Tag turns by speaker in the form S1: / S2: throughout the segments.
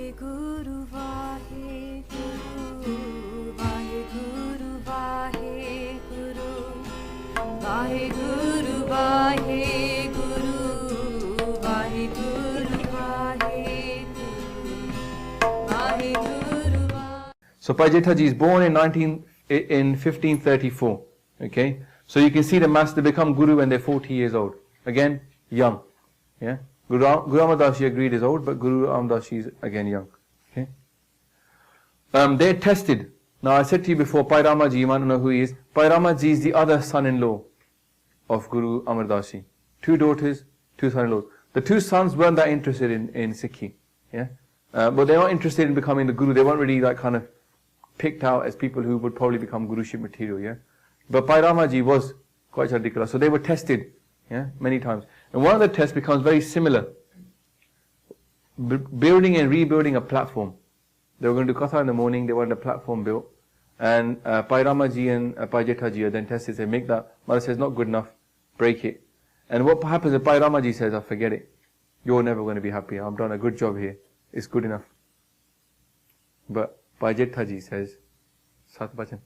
S1: WhyGuru, WhyGuru, WhyGuru, WhyGuru, WhyGuru, WhyGuru, WhyGuru, WhyGuru.
S2: So Bhai Jetha Ji is born in 1534. Okay, so you can see the master become Guru when they're 40 years old. Again, young. Yeah, Guru Amar Das Ji agreed is old, but Guru Ram Das Ji is again young. Okay, they're tested. Now I said to you before, Bhai Rama Ji, you might not know who he is. Bhai Rama Ji is the other son-in-law of Guru Amar Das Ji. 2 daughters, 2 son-in-laws. The 2 sons weren't that interested in Sikhi. Yeah, but they weren't interested in becoming the Guru. They weren't really like kind of picked out as people who would probably become Guruship material. Yeah, but Bhai Rama Ji was quite ridiculous. So they were tested. Yeah, many times. And one of the tests becomes very similar. Building and rebuilding a platform. They were going to do Katha in the morning, they wanted a platform built. And Bhai Rama Ji and Bhai Jetha Ji are then tested, say, make that. Mother says, not good enough, break it. And what happens if Bhai Rama Ji says, I forget it. You're never going to be happy. I've done a good job here. It's good enough. But Bhai Jetha Ji says, Sat Bachan.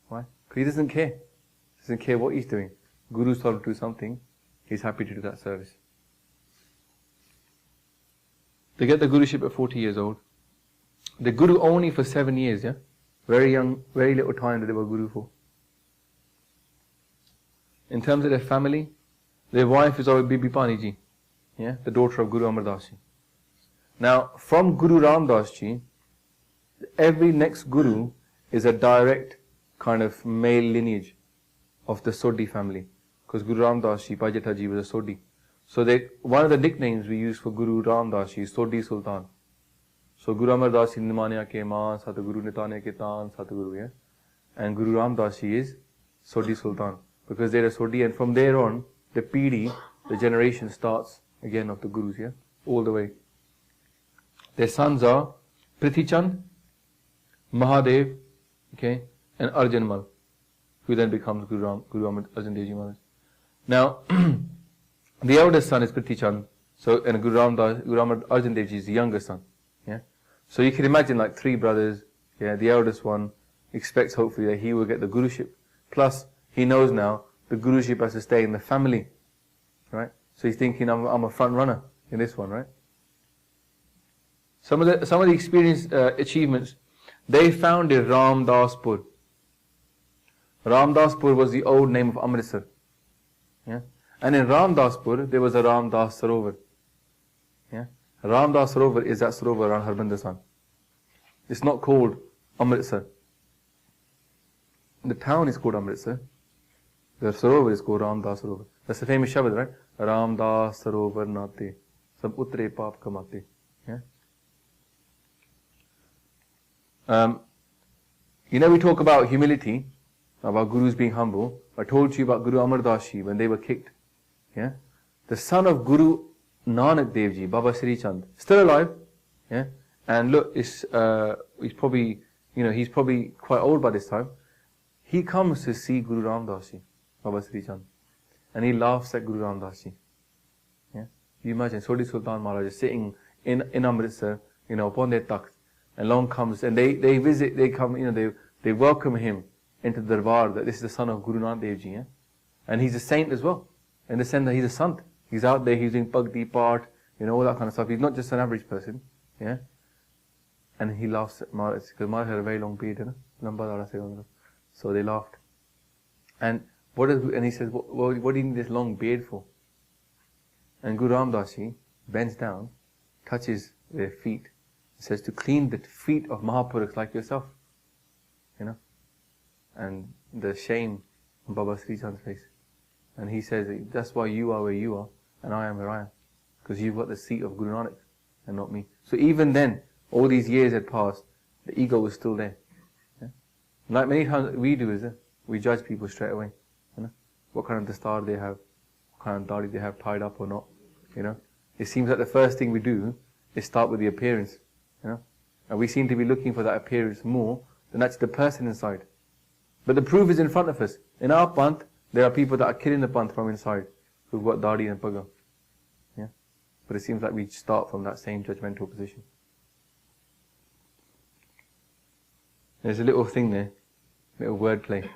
S2: Why? Because he doesn't care. He doesn't care what he's doing. Guru's told him to do something. He's happy to do that service. They get the Guruship at 40 years old. The Guru only for 7 years, yeah? Very young, very little time that they were Guru for. In terms of their family, their wife is always Bibi Pani Ji, yeah? The daughter of Guru Amar Das Ji. Now, from Guru Ram Das Ji, every next Guru is a direct kind of male lineage of the Sodhi family. Because Guru Ram Das Ji, Bhai Jetha Ji was a Sodhi. So one of the nicknames we use for Guru Ram Das Ji is Sodhi Sultan. So Guru Amar Das Ji Nimanya ke maan, Satguru Nitane ke taan, Satguru, yeah? And Guru Ram Das Ji is Sodhi Sultan. Because they're a Sodhi, and from there on, the Pidi, the generation starts again of the Gurus, yeah? All the way. Their sons are Prithi Chand, Mahadev, okay, and Arjan Mal, who then becomes Guru Amar Arjan Dev Ji Maharaj. Now, the eldest son is Prithi Chand, so, and Guru Amar Arjan Dev Ji is the youngest son. Yeah, so you can imagine like 3 brothers. Yeah, the eldest one expects hopefully that he will get the Guruship. Plus, he knows now the Guruship has to stay in the family, right? So he's thinking, I'm a front runner in this one, right? Some of the experience achievements. They founded Raam Daspur. Raam Daspur was the old name of Amritsar. Yeah, and in Raam Daspur there was a Raam Das Sarovar. Yeah, Raam Das Sarovar is that Sarovar around Hargobind. It's not called Amritsar. The town is called Amritsar. The Sarovar is called Raam Das Sarovar. That's the famous Shabad, right? Raam Das Sarovar Nate, Sab Utre Paap Kamate. Yeah. We talk about humility, about Gurus being humble. I told you about Guru Amar Das Ji when they were kicked. Yeah, the son of Guru Nanak Dev Ji, Baba Sri Chand, still alive. Yeah, and look, he's probably quite old by this time. He comes to see Guru Ram Das Ji, Baba Sri Chand, and he laughs at Guru Ram Das Ji. Yeah, you imagine Sodhi Sultan Maharaj is sitting in Amritsar, upon their takht, and along comes, and they come, they welcome him into the darbar, that this is the son of Guru Nanak Dev Ji, yeah? And he's a saint as well, in the sense that he's a sant. He's out there, he's doing bhakti part, all that kind of stuff. He's not just an average person, yeah? And he laughs at Maharaj, because Maharaj had a very long beard, so they laughed. And he says, what do you need this long beard for? And Guru Ram Das Ji bends down, touches their feet, and says, to clean the feet of Mahapurukhs like yourself, And the shame on Baba Sri Chand's face. And he says, that's why you are where you are, and I am where I am. Because you've got the seat of Guru Nanak, and not me. So even then, all these years had passed, the ego was still there. Yeah? Like many times we do, is it? We judge people straight away. What kind of dastar they have, what kind of dadi they have tied up or not. It seems like the first thing we do is start with the appearance. And we seem to be looking for that appearance more than actually the person inside. But the proof is in front of us. In our panth, there are people that are killing the panth from inside, who've got dadi and paga. Yeah? But it seems like we start from that same judgmental position. There's a little thing there, little wordplay.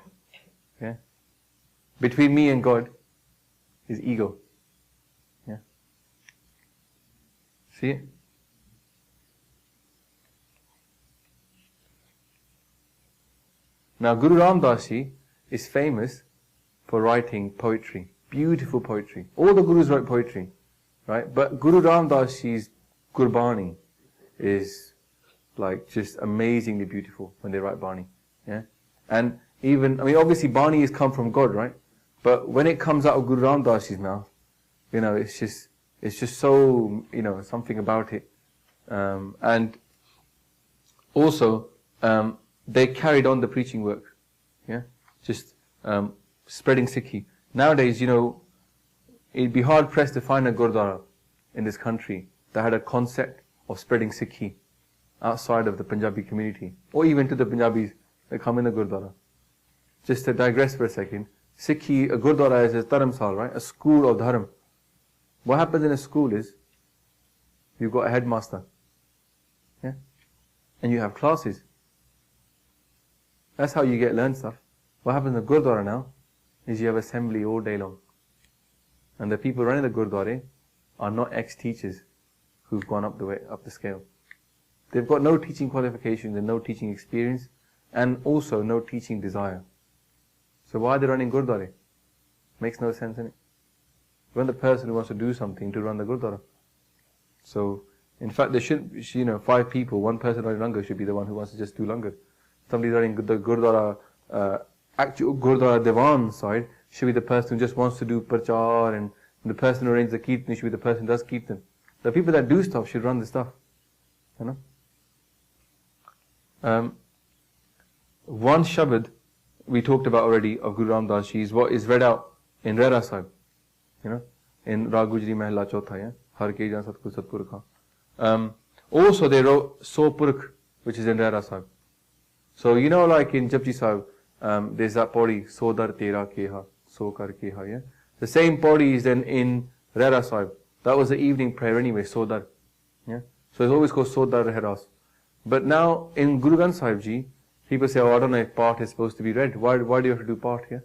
S2: Yeah? Between me and God is ego. Yeah? See it? Now Guru Raam Daas ji is famous for writing poetry, beautiful poetry. All the Gurus write poetry, right? But Guru Raam Daas ji's Gurbani is like just amazingly beautiful when they write Bani. Yeah? And even, I mean, obviously Bani has come from God, right? But when it comes out of Guru Raam Daas ji's mouth, you know, it's just so, you know, something about it. And also, they carried on the preaching work. Yeah? Just spreading Sikhi. Nowadays, you know, it'd be hard pressed to find a Gurdwara in this country that had a concept of spreading Sikhi outside of the Punjabi community, or even to the Punjabis that come in the Gurdwara. Just to digress for a second, Sikhi, a Gurdwara is a dharamsal, right? A school of dharam. What happens in a school is, you've got a headmaster, yeah? And you have classes. That's how you learn stuff. What happens in the Gurdwara now is you have assembly all day long. And the people running the Gurdwara are not ex-teachers who've gone up the scale. They've got no teaching qualifications and no teaching experience, and also no teaching desire. So why are they running Gurdwara? Makes no sense, innit? You want the person who wants to do something to run the Gurdwara. So, in fact, there should, you know, 5 people, 1 person running Langar should be the one who wants to just do Langar. Somebody running the Gurdwara, actual Gurdwara Diwan side should be the person who just wants to do Prachar, and the person who arranges the Kirtan should be the person who does Kirtan. The people that do stuff should run the stuff. You know? One Shabad we talked about already of Guru Ram Das ji is what is read out in Rera Sahib, you know, in Raag Gujri Mahla Chautha, yeah? Har ke jan Satguru Satguru Kha. Also they wrote So Purkh, which is in Rera Sahib. So you know, like in Japji Sahib, there's that pori, So Dar Tera Keha, So Kar Keha, yeah? The same pori is then in Rera Sahib. That was the evening prayer anyway, So Dar. Yeah? So it's always called So Dar Heras. But now in Guru Granth Sahib ji, people say, oh, I don't know if part is supposed to be read. Why do you have to do part here?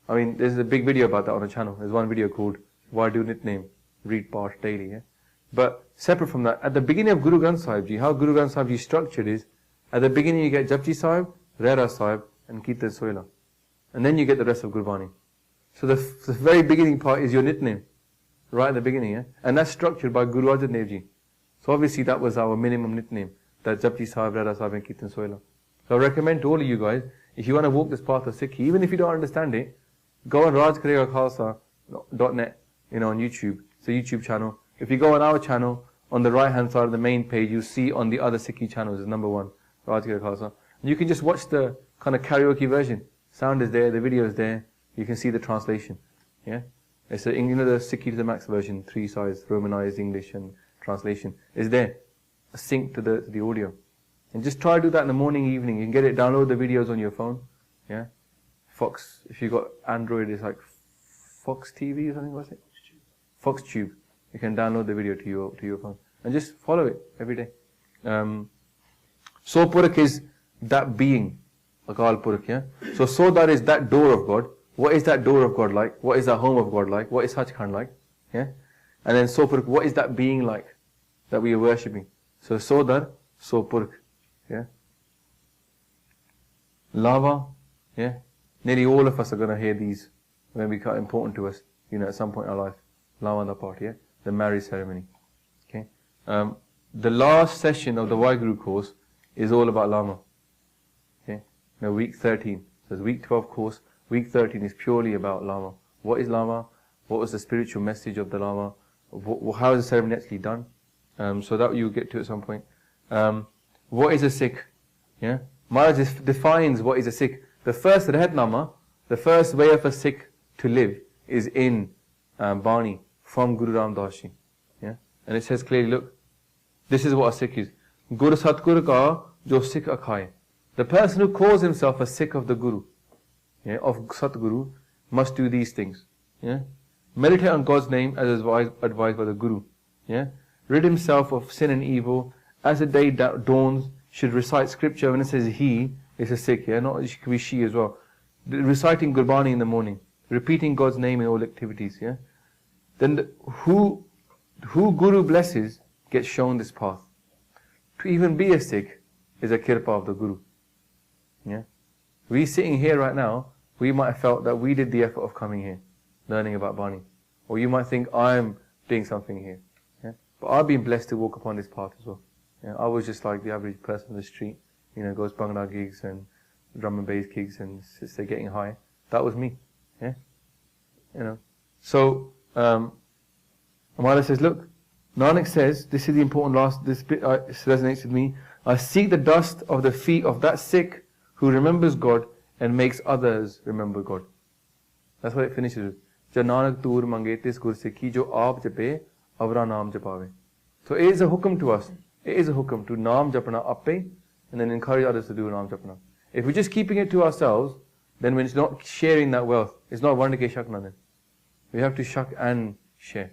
S2: I mean, there's a big video about that on the channel. There's one video called Why Do Nitname? Read part daily. Yeah? But separate from that, at the beginning of Guru Granth Sahib ji, how Guru Granth Sahib ji structured is, at the beginning you get Japji Sahib, Rera Sahib and Kirtan Soila. And then you get the rest of Gurbani. So the very beginning part is your Nitname. Right at the beginning, yeah? And that's structured by Guru Arjan Dev ji. So obviously that was our minimum Nitname. That Japji Sahib, Rera Sahib and Kirtan Soila. So I recommend to all of you guys, if you want to walk this path of Sikhi, even if you don't understand it, go on rajkarega.net, you know, on YouTube. It's a YouTube channel. If you go on our channel, on the right hand side of the main page, you see on the other Sikhi channels is number 1, Rajkarega Khalsa. You can just watch the kind of karaoke version. Sound is there, the video is there. You can see the translation. Yeah, it's a, you know, the Sikhi to the Max version, 3 sides, Romanized English and translation is there, synced to the audio. And just try to do that in the morning, evening. You can get it, download the videos on your phone. Yeah, Fox. If you've got Android, it's like Fox TV or something. What's it? Fox Tube. You can download the video to your phone and just follow it every day. So Purkh is that being, Akal Purkh. Yeah. So Sodar is that door of God. What is that door of God like? What is that home of God like? What is Sachkhand like? Yeah. And then So Purkh, what is that being like that we are worshipping? So Sodar, So Purkh. Yeah. Lava, yeah. Nearly all of us are going to hear these when we become important to us, you know, at some point in our life. Lava the part, yeah. The marriage ceremony. Okay. The last session of the WhyGuru course is all about Lama. Okay. Now week 13. So it's week 12 course. Week 13 is purely about Lama. What is Lama? What was the spiritual message of the Lama? How is the ceremony actually done? So that you'll get to at some point. What is a Sikh? Yeah, Maharaj defines what is a Sikh. The first Rahatnama, the first way of a Sikh to live is in Bani from Guru Ram Das ji. Yeah, and it says clearly, look, this is what a Sikh is. Guru Satguru ka jo Sikh akhaye. The person who calls himself a Sikh of the Guru, yeah, of Satguru, must do these things. Yeah, meditate on God's name as advised by the Guru. Yeah, rid himself of sin and evil. As the day dawns, should recite scripture. When it says he, it's a Sikh, yeah, not it could be she as well. Reciting Gurbani in the morning, repeating God's name in all activities, yeah. Then who Guru blesses gets shown this path. To even be a Sikh is a kirpa of the Guru. Yeah? We sitting here right now, we might have felt that we did the effort of coming here, learning about Bani. Or you might think, I'm doing something here. Yeah? But I've been blessed to walk upon this path as well. Yeah? I was just like the average person on the street, goes Bhangra gigs and drum and bass gigs and sits there getting high. That was me. Yeah? So, Amar says, look, Nanak says, this is the important this bit resonates with me. I seek the dust of the feet of that Sikh who remembers God and makes others remember God. That's what it finishes with. Ja Nanak tur mange tis gur sikhi jo aap jape avra naam japave. So it is a hukum to us. It is a hukum to naam japna appe and then encourage others to do naam japna. If we're just keeping it to ourselves, then when it's not sharing that wealth, it's not varna ke shak na then. We have to shak and share.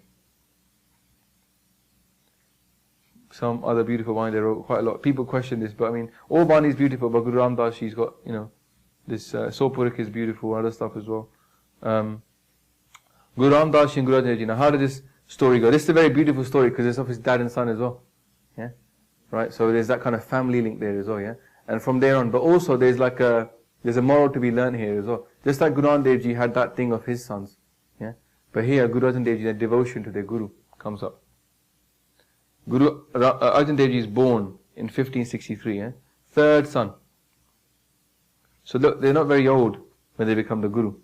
S2: Some other beautiful wine they wrote quite a lot. People question this, but I mean, all Bani is beautiful, but Guru Raam Daas, she's got, this Sopurik is beautiful, other stuff as well. Guru Raam Daas and Guru Arjan Dev Ji. Now, how did this story go? This is a very beautiful story because it's of his dad and son as well. Yeah, right. So there's that kind of family link there as well. Yeah, and from there on, but also there's a moral to be learned here as well. Just like Guru Arjan Dev Ji had that thing of his sons. Yeah, but here Guru Arjan Dev Ji, that devotion to their Guru comes up. Guru Arjan Dev Ji is born in 1563, yeah? Third son. So look, they're not very old when they become the Guru.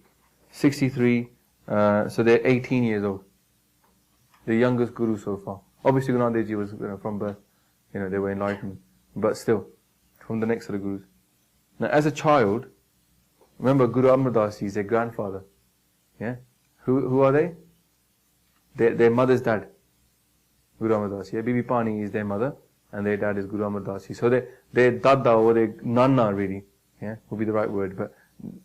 S2: 63, so they're 18 years old. The youngest Guru so far. Obviously Guru Arjan Dev Ji was from birth, they were enlightened. But still, from the next of the Gurus. Now as a child, remember Guru Amar Das is their grandfather. Yeah? Who are they? Their mother's dad. Guru Amar Das. Yeah, Bibi Pani is their mother, and their dad is Guru Amar Das. So their dada or their nana really, yeah, would be the right word, but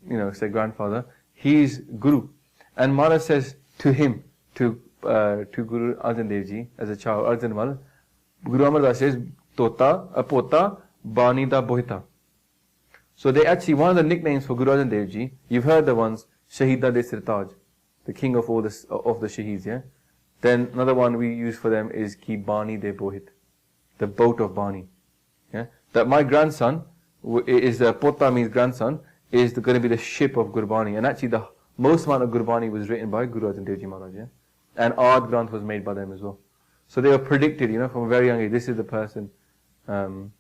S2: it's their grandfather. He's Guru, and Mara says to him, to Guru Arjan Dev Ji as a child, Arjan Mal, Guru Amar Das says, Tota, Apota, Bani da Bohita. So they actually, one of the nicknames for Guru Arjan Dev Ji, you've heard the ones, Shahida de Sirtaj, the king of all the Shaheeds, yeah. Then another one we use for them is Ki Bani de Bohit, the boat of Bani. Yeah? That my grandson is Pota means grandson, is going to be the ship of Gurbani. And actually the most amount of Gurbani was written by Guru Arjan Dev Ji Maharaj. Yeah? And Ad Granth was made by them as well. So they were predicted, from a very young age, this is the person. Now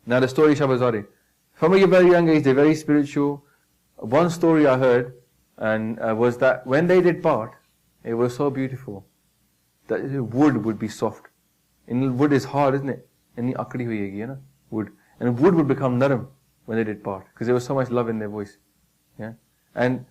S2: the story Shabazari. From a very young age, they're very spiritual. One story I heard and was that when they did part, it was so beautiful that wood would be soft. And wood is hard, isn't it? And akdi huyegi, wood. And wood would become naram when they did part because there was so much love in their voice. Yeah. And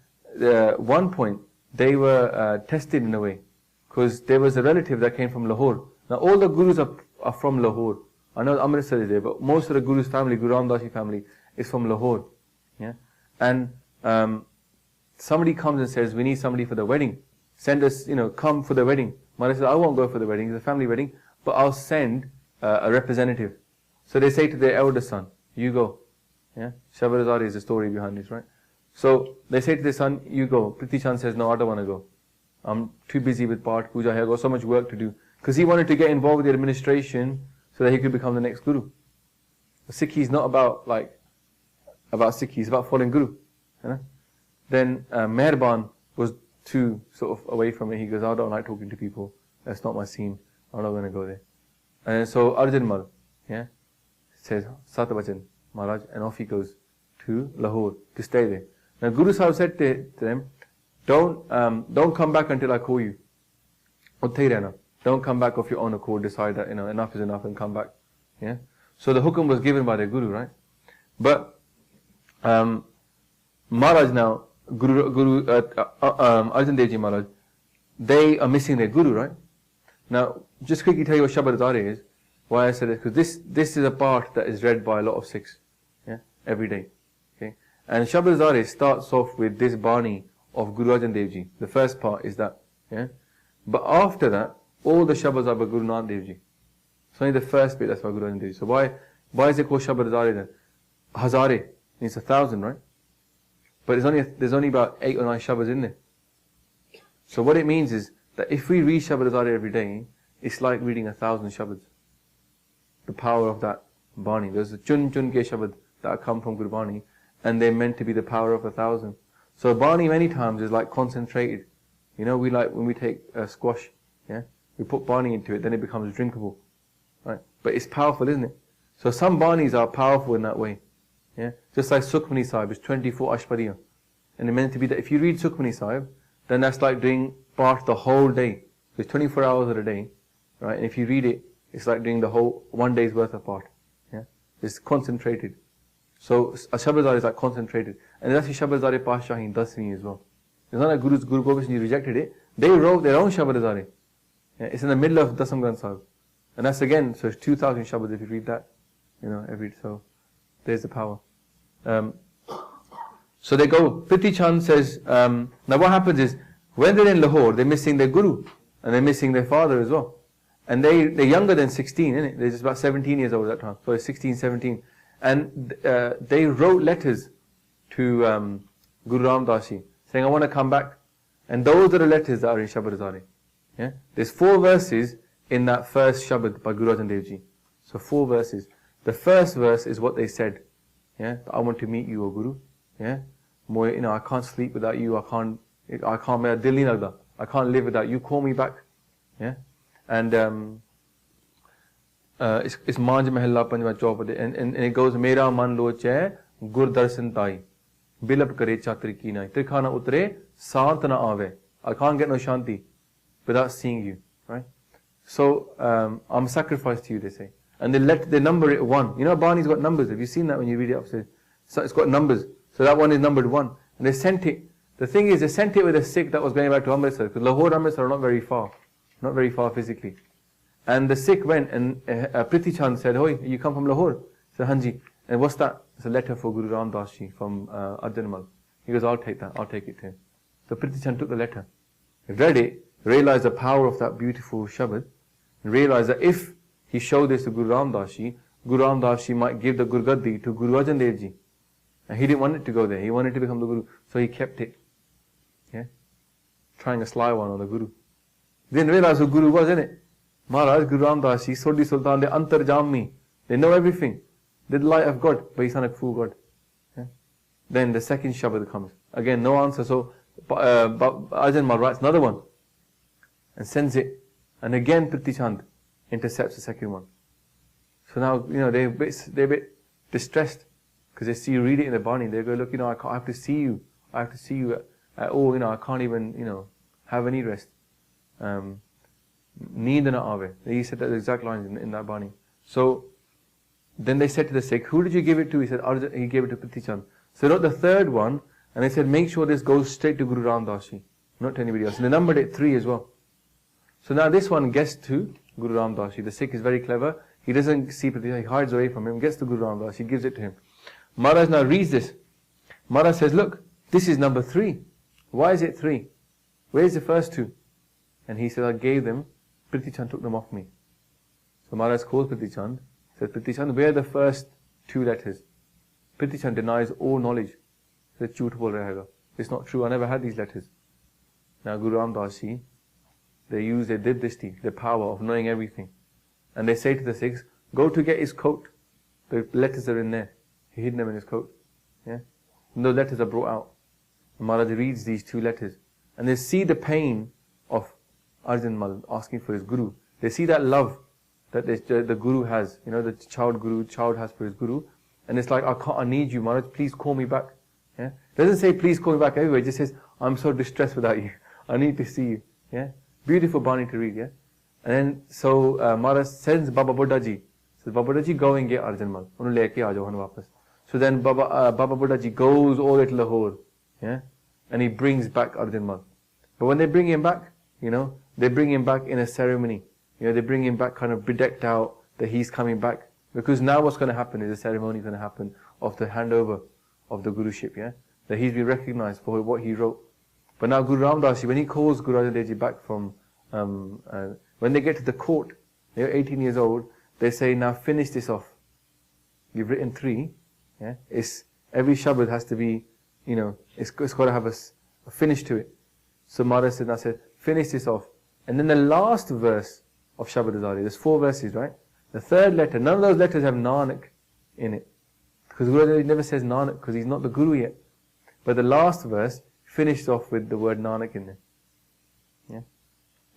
S2: one point they were tested in a way because there was a relative that came from Lahore. Now all the gurus are from Lahore. I know Amritsar is there, but most of the gurus' family, Guru Ram Daas family, is from Lahore. Yeah. And somebody comes and says, we need somebody for the wedding. Send us, come for the wedding. Mother says, I won't go for the wedding, it's a family wedding, but I'll send a representative. So they say to their elder son, you go. Yeah? Shabarazari is the story behind this, right? So they say to their son, you go. Priti Chand says, no, I don't want to go. I'm too busy with Part Puja, I've got so much work to do. Because he wanted to get involved with the administration so that he could become the next Guru. Sikhi is not about Sikhi, it's about following Guru. Then Meherban was too sort of away from it. He goes, I don't like talking to people. That's not my scene. I'm not going to go there. And so Arjan Mal, says, Sat Bachan, Maharaj, and off he goes to Lahore to stay there. Now Guru Sahib said to them, don't come back until I call you. Don't come back of your own accord, decide that, enough is enough and come back. Yeah. So the hukum was given by the Guru, right? But, Maharaj now, Guru Arjan Dev Ji Maharaj, they are missing their Guru, right? Now, just quickly tell you what Shabad is. Why I said it, because this is a part that is read by a lot of Sikhs, every day. Okay, and Shabad starts off with this Bani of Guru Arjan Dev Ji. The first part is that, But after that, all the Shabads are by Guru Nanak Dev Ji. It's only the first bit that's by Guru Arjan Dev Ji. So why is it called Shabad then? Hazare means 1,000, right? But there's only about 8 or 9 Shabads in there. So what it means is that if we read Shabad Hazare every day, it's like reading 1,000 Shabads. The power of that Bani. There's a Chun Chun Ke Shabad that come from Gurbani, and they're meant to be the power of 1,000. So Bani many times is like concentrated. You know, we like when we take squash, yeah, we put Bani into it, then it becomes drinkable, right? But it's powerful, isn't it? So some Banis are powerful in that way, yeah. Just like Sukhmani Sahib is 24 Ashpadiya, and it's meant to be that if you read Sukhmani Sahib, then that's like doing part the whole day. So it's 24 hours of a day, right? And if you read it, it's like doing the whole 1 day's worth of part, yeah. It's concentrated. So a Shabad Hazare is like concentrated, and that's the Shabad Hazare Pashahi Dasmi as well. It's not like Guru Gobind Singh Ji rejected it. They wrote their own Shabad Hazare. Yeah, it's in the middle of Dasam Granth Sahib. And that's again, so it's 2,000 Shabads if you read that. You know, so there's the power. So they go, Priti Chand says, now what happens is, when they're in Lahore, they're missing their Guru, and they're missing their father as well. And they're younger than 16, isn't it? They're just about 17 years old at that time. So it's 16, 17. And they wrote letters to Guru Raam Daas Ji, saying, I want to come back. And those are the letters that are in Shabad Hazare. Yeah? There's 4 verses in that first Shabad by Guru Arjan Dev Ji. So 4 verses. The first verse is what they said. Yeah? I want to meet you, O Guru. Yeah? You know, I can't sleep without you. I can't mera dil nahi lagda. I can't live without you. Call me back. Yeah? And it's Manj Mahalla Panjwa Chaupada. And it goes, Mera man loche gur darsan tai. Bilab kare chatri ki nai. Tirkhana utre, sant na aave. I can't get no shanti without seeing you. Right? So, I'm sacrificed to you, they say. And they number it 1. You know, Bani's got numbers. Have you seen that when you read it upstairs? So it's got numbers. So that one is numbered 1. And they sent it. The thing is, they sent it with a Sikh that was going back to Amritsar. Because Lahore and Amritsar are not very far. Not very far physically. And the Sikh went and Priti Chand said, Hoi, you come from Lahore? He said, Hanji. And what's that? It's a letter for Guru Raam Daas Ji from Arjan Mal. He goes, I'll take that. I'll take it to him. So Priti Chand took the letter. He read it, realized the power of that beautiful Shabad, and realized that if he showed this to Guru Raam Daas Ji, Guru Raam Daas Ji might give the Gurgaddi to Guru Arjan Dev Ji. And he didn't want it to go there. He wanted to become the Guru. So he kept it. Yeah? Trying a sly one on the Guru. Didn't realize who Guru was, innit? Maharaj, Guru Raam Daas Ji, Sodhi Sultan, they Antar Jammi. They know everything. They're the light of God, but he's not a full God. Yeah? Then the second Shabad comes. Again, no answer. So Arjan Mal writes another one and sends it. And again, Priti Chand intercepts the second one. So now, you know, they're a bit distressed because they see you read it in the Bani. They go, look, you know, I have to see you. I have to see you at all. You know, I can't even, you know, have any rest. Neend na aave. He said that exact lines in that Bani. So then they said to the Sikh, who did you give it to? He said, Arjan, he gave it to Priti Chand. So they wrote the third one, and they said, make sure this goes straight to Guru Raam Daas Ji, not to anybody else. And they numbered it 3 as well. So now this one gets to Guru Raam Daas Ji. The Sikh is very clever. He doesn't see Priti Chand, he hides away from him, gets to Guru Raam Daas Ji, gives it to him. Maharaj now reads this. Maharaj says, look, this is number 3. Why is it 3? Where's the first 2? And he said, I gave them, Priti Chand took them off me. So Maharaj calls Priti Chand, says, Priti Chand, where are the first 2 letters? Priti Chand denies all knowledge. He said, Chhoot bol rahega. It's not true, I never had these letters. Now Guru Raam Daas Ji, they use their Dibdishti, the power of knowing everything. And they say to the Sikhs, go to get his coat. The letters are in there. He hid them in his coat. Yeah? And those letters are brought out. And Maharaj reads these 2 letters. And they see the pain of Arjan Mal asking for his Guru. They see that love that the Guru has. You know, the child has for his Guru. And it's like, I need you, Maharaj, please call me back. Yeah? It doesn't say, please call me back everywhere. It just says, I'm so distressed without you. I need to see you. Yeah? Beautiful Bani to read, yeah? And then, so Maharaj sends Baba Buddha Ji. Says, Baba Buddha Ji, go and get Arjan Mal. Unhu leke aa jao wapas. So then Baba Buddha Ji goes all the way to Lahore. Yeah? And he brings back Arjan Mal. But when they bring him back, you know, they bring him back in a ceremony. You know, they bring him back kind of bedecked out that he's coming back. Because now what's going to happen is a ceremony going to happen of the handover of the Guruship, yeah? That he's been recognized for what he wrote. But now Guru Raam Daas Ji, when he calls Guru Arjan Dev Ji back from, when they get to the court, they're 18 years old, they say, now finish this off. You've written 3, Yeah, it's every Shabad has to be, it's got to have a finish to it. So Maharaj said, finish this off. And then the last verse of Shabad Azari, there's 4 verses, right? The third letter, none of those letters have Nanak in it. Because Guru never says Nanak, because he's not the Guru yet. But the last verse finished off with the word Nanak in there. Yeah?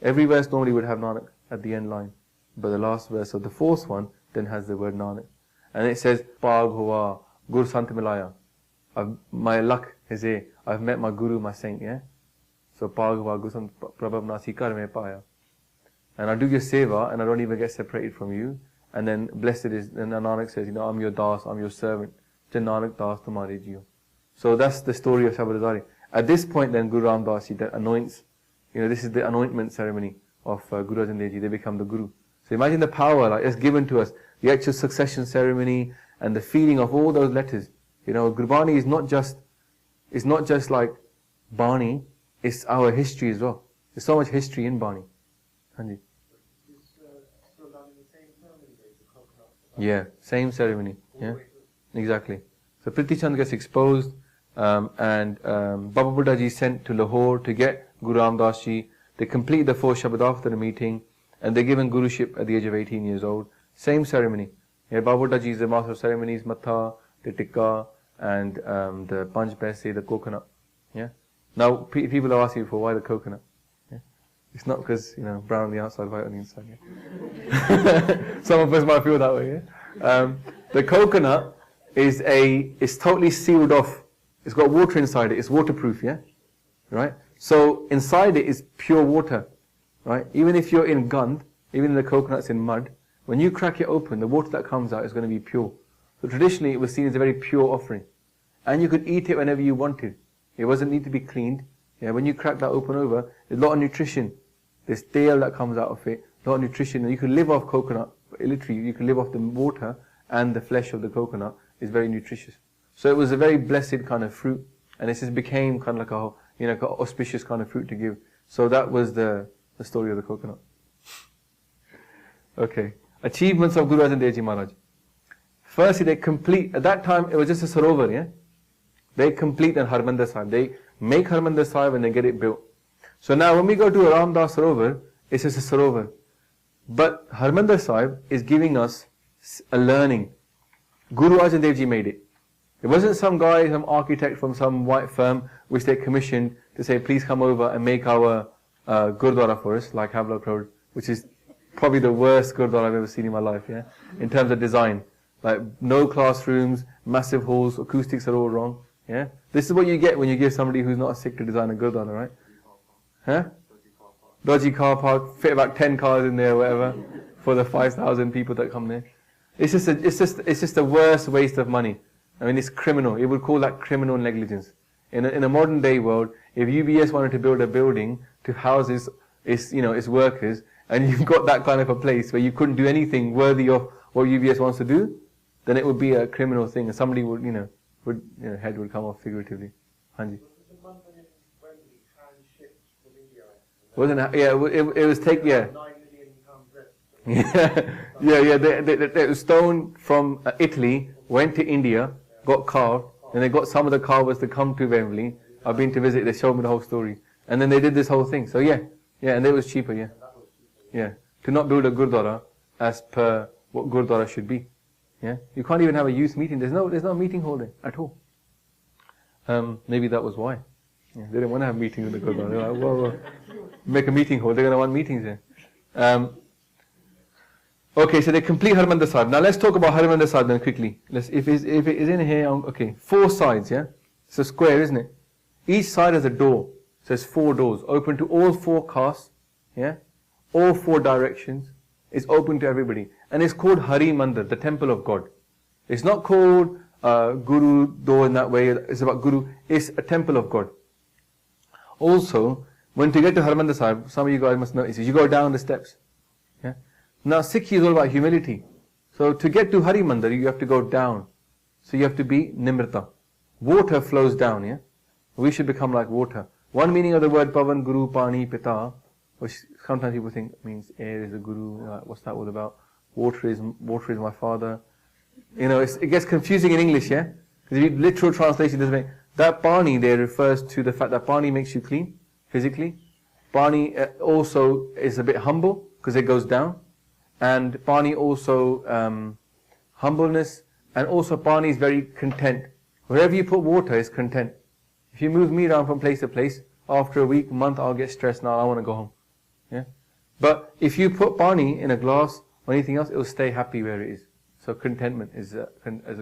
S2: Every verse normally would have Nanak at the end line. But the last verse of the 4th one then has the word Nanak. And it says, Pag Hua, Gur Sant Milaya. My luck is here. I've met my Guru, my saint, yeah? So Pag Hua, Gur Sant Prabhav Nasi Kar Me Paya. And I do your seva, and I don't even get separated from you. And then blessed is, and Nanak says, I'm your Das, I'm your servant. Jan Nanak Das Tumhare Jiyo. So that's the story of Shabad Azari. At this point then, Guru Raam Daas anoints, this is the anointment ceremony of Guru Arjan Dev Ji. They become the Guru. So imagine the power like it's given to us, the actual succession ceremony and the feeling of all those letters. Gurbani is not just like Bani, it's our history as well. There's so much history in Bani. Hanji. Yeah, same ceremony. Yeah, exactly. So Priti Chand gets exposed, and Baba Buddha Ji sent to Lahore to get Guru Ram Das Ji. They complete the 4 Shabad after the meeting, and they're given Guruship at the age of 18 years old. Same ceremony. Yeah, Baba Buddha Ji is the master of ceremonies, Matha, the Tikka, and the Panch Paise, the coconut. Yeah. Now people are asking for why the coconut. It's not because, brown on the outside, white on the inside. Yeah? Some of us might feel that way. Yeah? The coconut is totally sealed off. It's got water inside it. It's waterproof. Yeah, right. So inside it is pure water, right? Even if you're in Gandh, even the coconut's in mud, when you crack it open, the water that comes out is going to be pure. So traditionally, it was seen as a very pure offering, and you could eat it whenever you wanted. It wasn't need to be cleaned. Yeah, when you crack that open over, there's a lot of nutrition. There's tail that comes out of it, a lot of nutrition, and you can live off coconut. Literally, you can live off the water, and the flesh of the coconut is very nutritious. So it was a very blessed kind of fruit, and it just became kind of like an auspicious kind of fruit to give. So that was the story of the coconut. Okay, achievements of Guru Arjan Dev Ji Maharaj. Firstly, they complete. At that time, it was just a sarovar. Yeah, they complete an Harmandir Sahib. They make Harmandir Sahib and they get it built. So now when we go to a Raam Daas Sarovar, it's just a Sarovar. But Harmandir Sahib is giving us a learning. Guru Arjan Dev Ji made it. It wasn't some guy, some architect from some white firm which they commissioned to say, please come over and make our Gurdwara for us, like Havelock Road, which is probably the worst Gurdwara I've ever seen in my life, yeah, in terms of design. Like no classrooms, massive halls, acoustics are all wrong, yeah. This is what you get when you give somebody who's not a Sikh to design a Gurdwara, right? Huh? Dodgy car park, fit about 10 cars in there, or whatever, for the 5,000 people that come there. It's just the worst waste of money. I mean, it's criminal. It would call that criminal negligence. In a modern day world, if UBS wanted to build a building to house its workers, and you've got that kind of a place where you couldn't do anything worthy of what UBS wants to do, then it would be a criminal thing, and somebody would, head would come off figuratively. Hanji. Wasn't it? Yeah, it was take, yeah. Yeah. The stone from Italy went to India, got carved, and they got some of the carvers to come to Wembley. I've been to visit, they showed me the whole story. And then they did this whole thing. So yeah, and it was cheaper, yeah. Yeah, to not build a Gurdwara as per what Gurdwara should be. Yeah, you can't even have a youth meeting. There's no meeting hall there at all. Maybe that was why. Yeah, they didn't want to have meetings in the Gurdwara. They're like, well, make a meeting hall. They're going to want meetings there. Okay, so they complete Harmandir Sahib. Now let's talk about Harmandir Sahib then quickly. If it is in here, okay, 4 sides, yeah? It's a square, isn't it? Each side has a door. So there's 4 doors, open to all 4 castes, yeah? All 4 directions. It's open to everybody. And it's called Hari Mandir, the temple of God. It's not called Guru door in that way. It's about Guru. It's a temple of God. Also, when to get to Harmandir Sahib, some of you guys must notice, you go down the steps. Yeah? Now, Sikhi is all about humility. So, to get to Hari Mandir, you have to go down. So, you have to be Nimrita. Water flows down, yeah? We should become like water. One meaning of the word Pavan, Guru, Pani, Pita, which sometimes people think means air is a Guru. What's that all about? Water is my father. You know, it gets confusing in English, yeah? Because if you literal translation doesn't make... That pani there refers to the fact that pani makes you clean, physically. Pani also is a bit humble, because it goes down. And pani also, humbleness, and also pani is very content. Wherever you put water is content. If you move me around from place to place, after a week, month, I'll get stressed now, I want to go home. Yeah? But if you put pani in a glass or anything else, it will stay happy where it is. So contentment is a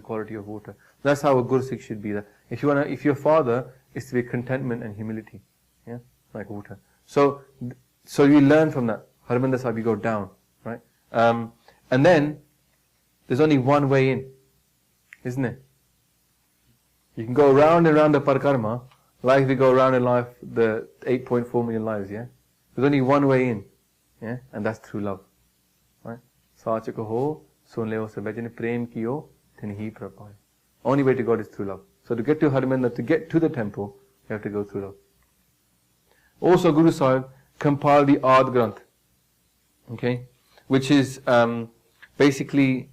S2: quality of water. That's how a Gursikh should be. If your father is to be contentment and humility, yeah, like water. So you learn from that. Hargobind Sahib, you go down, right? And then there's only one way in, isn't it? You can go round and round the parikrama, like we go around in life, the 8.4 million lives, yeah? There's only one way in, yeah? And that's through love, right? Sach kaho, sun leo se bhajan prem kiyo, then he prapaye. Only way to God is through love. So to get to Hargobind, to get to the temple, you have to go through love. Also, Guru Sahib compiled the Ard Granth, okay? Which is basically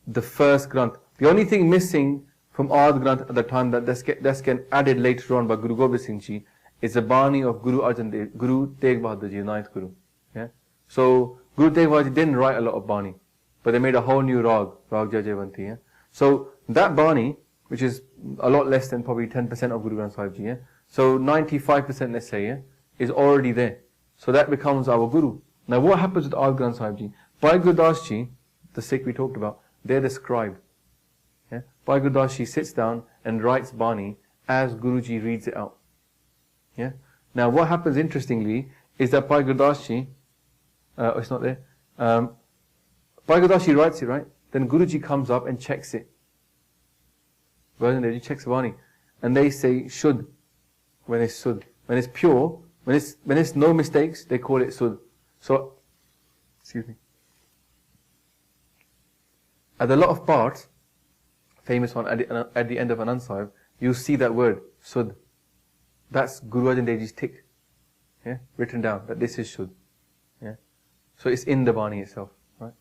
S2: the first Granth. The only thing missing from Ard Granth at the time that's getting added later on by Guru Gobind Singh Ji is the Bani of Guru Arjan Dev, Guru Tegh Bahadur Ji, the 9th Guru. Yeah? So Guru Tegh Bahadur Ji didn't write a lot of Bani, but they made a whole new Rag Jajavanti. Yeah? So that Bani, which is a lot less than probably 10% of Guru Granth Sahib Ji, yeah? So 95%, let's say, yeah, is already there. So that becomes our Guru. Now what happens with Ard Granth Sahib Ji? Bhai Gurdas Ji, the Sikh we talked about, they're the scribe. Yeah? Bhai Gurdas Ji sits down and writes Bani as Guruji reads it out. Yeah? Now what happens interestingly is that Bhai Gurdas Ji, it's not there, Bhai Gurdas Ji writes it, right? Then Guruji comes up and checks it. He checks Bani. And they say Shuddh when it's Sudh. When it's pure, when it's no mistakes, they call it Sudh. So, excuse me. At a lot of parts, famous one at the end of Anand Sahib, you see that word, Sudh. That's Guru Arjan Dev Ji's tick. Yeah? Written down, that this is Sudh. Yeah? So it's in the Bani itself. Right?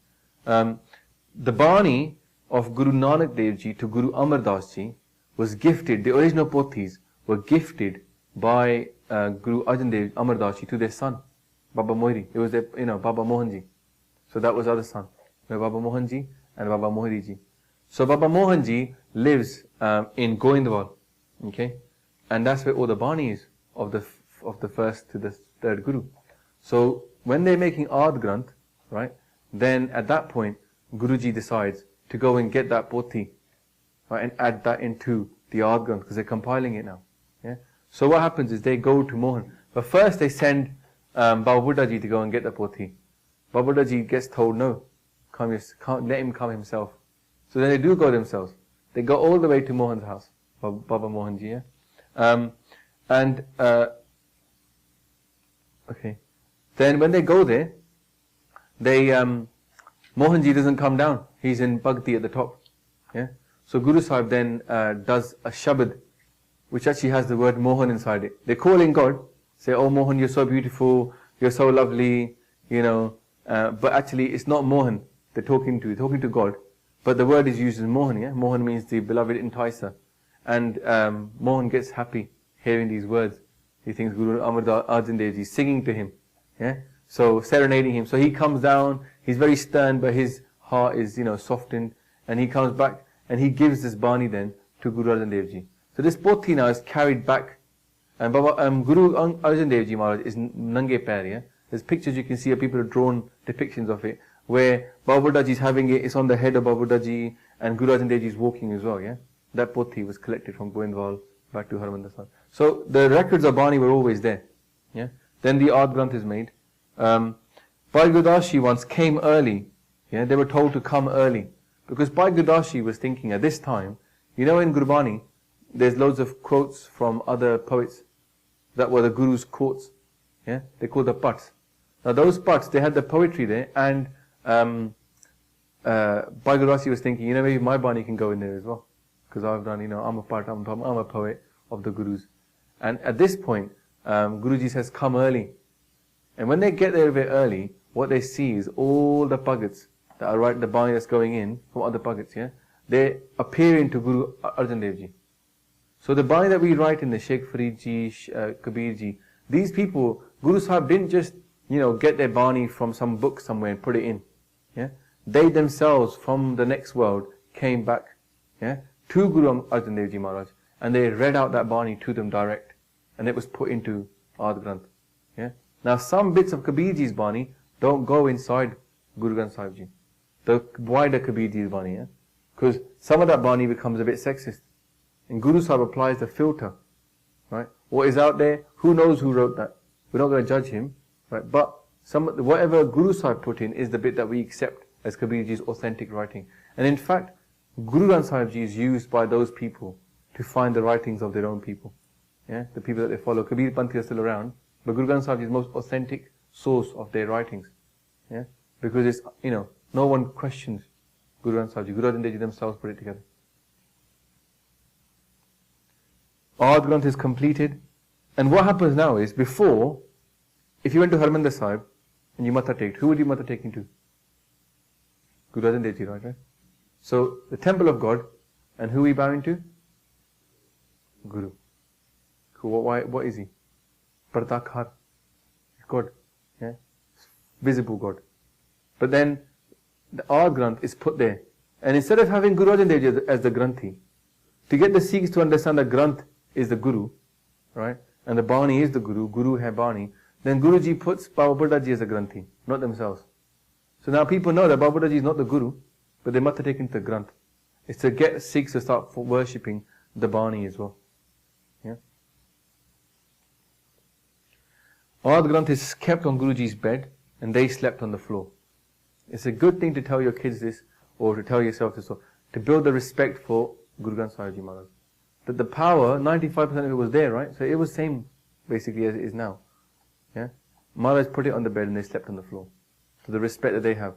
S2: The Bani of Guru Nanak Dev Ji to Guru Amar Das Ji was gifted, the original pothis were gifted by Guru Arjan Dev Amar Das Ji to their son, Baba Mohri. It was their, Baba Mohan Ji. So that was other son, Baba Mohan Ji and Baba Mohri Ji. So Baba Mohan Ji lives in Goindwal, okay, and that's where all the Bani is of the first to the third Guru. So when they're making Ard Granth, right, then at that point Guruji decides to go and get that pothi, right, and add that into the Ard Granth because they're compiling it now. Yeah. So what happens is they go to Mohan, but first they send Baba Buddha Ji to go and get the pothi. Baba Buddha Ji gets told no, can't let him come himself. So then they do go themselves. They go all the way to Mohan's house, Baba Mohan Ji. Yeah? Okay. Then when they go there, Mohan Ji doesn't come down. He's in Bhakti at the top. Yeah. So Guru Sahib then does a Shabad, which actually has the word Mohan inside it. They call in God, say, "Oh Mohan, you're so beautiful, you're so lovely," but actually it's not Mohan they're talking to God. But the word is used as Mohan, yeah? Mohan means the beloved enticer. And Mohan gets happy hearing these words. He thinks Guru Amar Arjan Dev Ji is singing to him. Yeah? So serenading him. So he comes down, he's very stern, but his heart is, softened. And he comes back and he gives this Bani then to Guru Arjan Dev Ji. So this pothi now is carried back. And Guru Arjan Dev Ji Maharaj is Nange Pair, yeah? There's pictures you can see of people have drawn depictions of it, where Baba Buddha Ji is having it, it's on the head of Baba Buddha Ji, and Guru Arjan Dev Ji is walking as well, yeah? That pothi was collected from Goindwal back to Hargobind Sahib. So the records of Bani were always there, yeah? Then the Ard Granth is made. Bhai Gurdas Ji once came early, yeah? They were told to come early, because Bhai Gurdas Ji was thinking at this time, in Gurbani, there's loads of quotes from other poets that were the Guru's quotes, yeah? They called the Pats. Now those Pats, they had the poetry there, and Bhai Gurdas Ji was thinking, maybe my Bani can go in there as well. Because I've done, I'm a poet of the Gurus. And at this point, Guruji says, come early. And when they get there a bit early, what they see is all the Bhagats that are right, the Bani that's going in from other buckets, yeah, they appear into Guru Arjan Dev Ji. So the Bani that we write in the Sheikh Farid Ji, Kabir Ji, these people, Guru Sahib didn't just, get their Bani from some book somewhere and put it in. Yeah, they themselves from the next world came back, yeah, to Guru Arjan Dev Ji Maharaj, and they read out that Bani to them direct, and it was put into Ard Granth. Yeah. Now some bits of Kabir Ji's Bani don't go inside Guru Granth Sahib Ji, the wider Kabir Ji's Bani, yeah, because some of that Bani becomes a bit sexist, and Guru Sahib applies the filter, right? What is out there? Who knows who wrote that? We're not going to judge him, right? But whatever Guru Sahib put in is the bit that we accept as Kabir Ji's authentic writing. And in fact, Guru Granth Sahib Ji is used by those people to find the writings of their own people. Yeah, the people that they follow. Kabir Panthi are still around, but Guru Granth Sahib Ji is the most authentic source of their writings. Yeah, because it's, no one questions Guru Granth Sahib Ji. Guru Arjan Dev Ji themselves put it together. Ard Granth is completed. And what happens now is, before, if you went to Harmandir Sahib and you matha taked, who would you matha taking to? Guru Arjan Dev Ji, right? So, the temple of God, and who are we bowing to? Guru. What is he? Partakhar. God. Yeah? Visible God. But then, the Ard Granth is put there. And instead of having Guru Arjan Dev Ji as the Granthi, to get the Sikhs to understand that Granth is the Guru, right? And the Bani is the Guru, Guru hai Bani, then Guruji puts Baba Buddha Ji as a Granthi, not themselves. So now people know that Baba Buddha Ji is not the Guru, but they must have taken the Granth. It's to get Sikhs to start worshipping the Bani as well. Yeah. Ard Granth is kept on Guruji's bed, and they slept on the floor. It's a good thing to tell your kids this, or to tell yourself this, to build the respect for Guru Granth Sahib Ji Maharaj. That the power, 95% of it was there, right? So it was same, basically, as it is now. Yeah? Maharaj put it on the bed and they slept on the floor. So the respect that they have.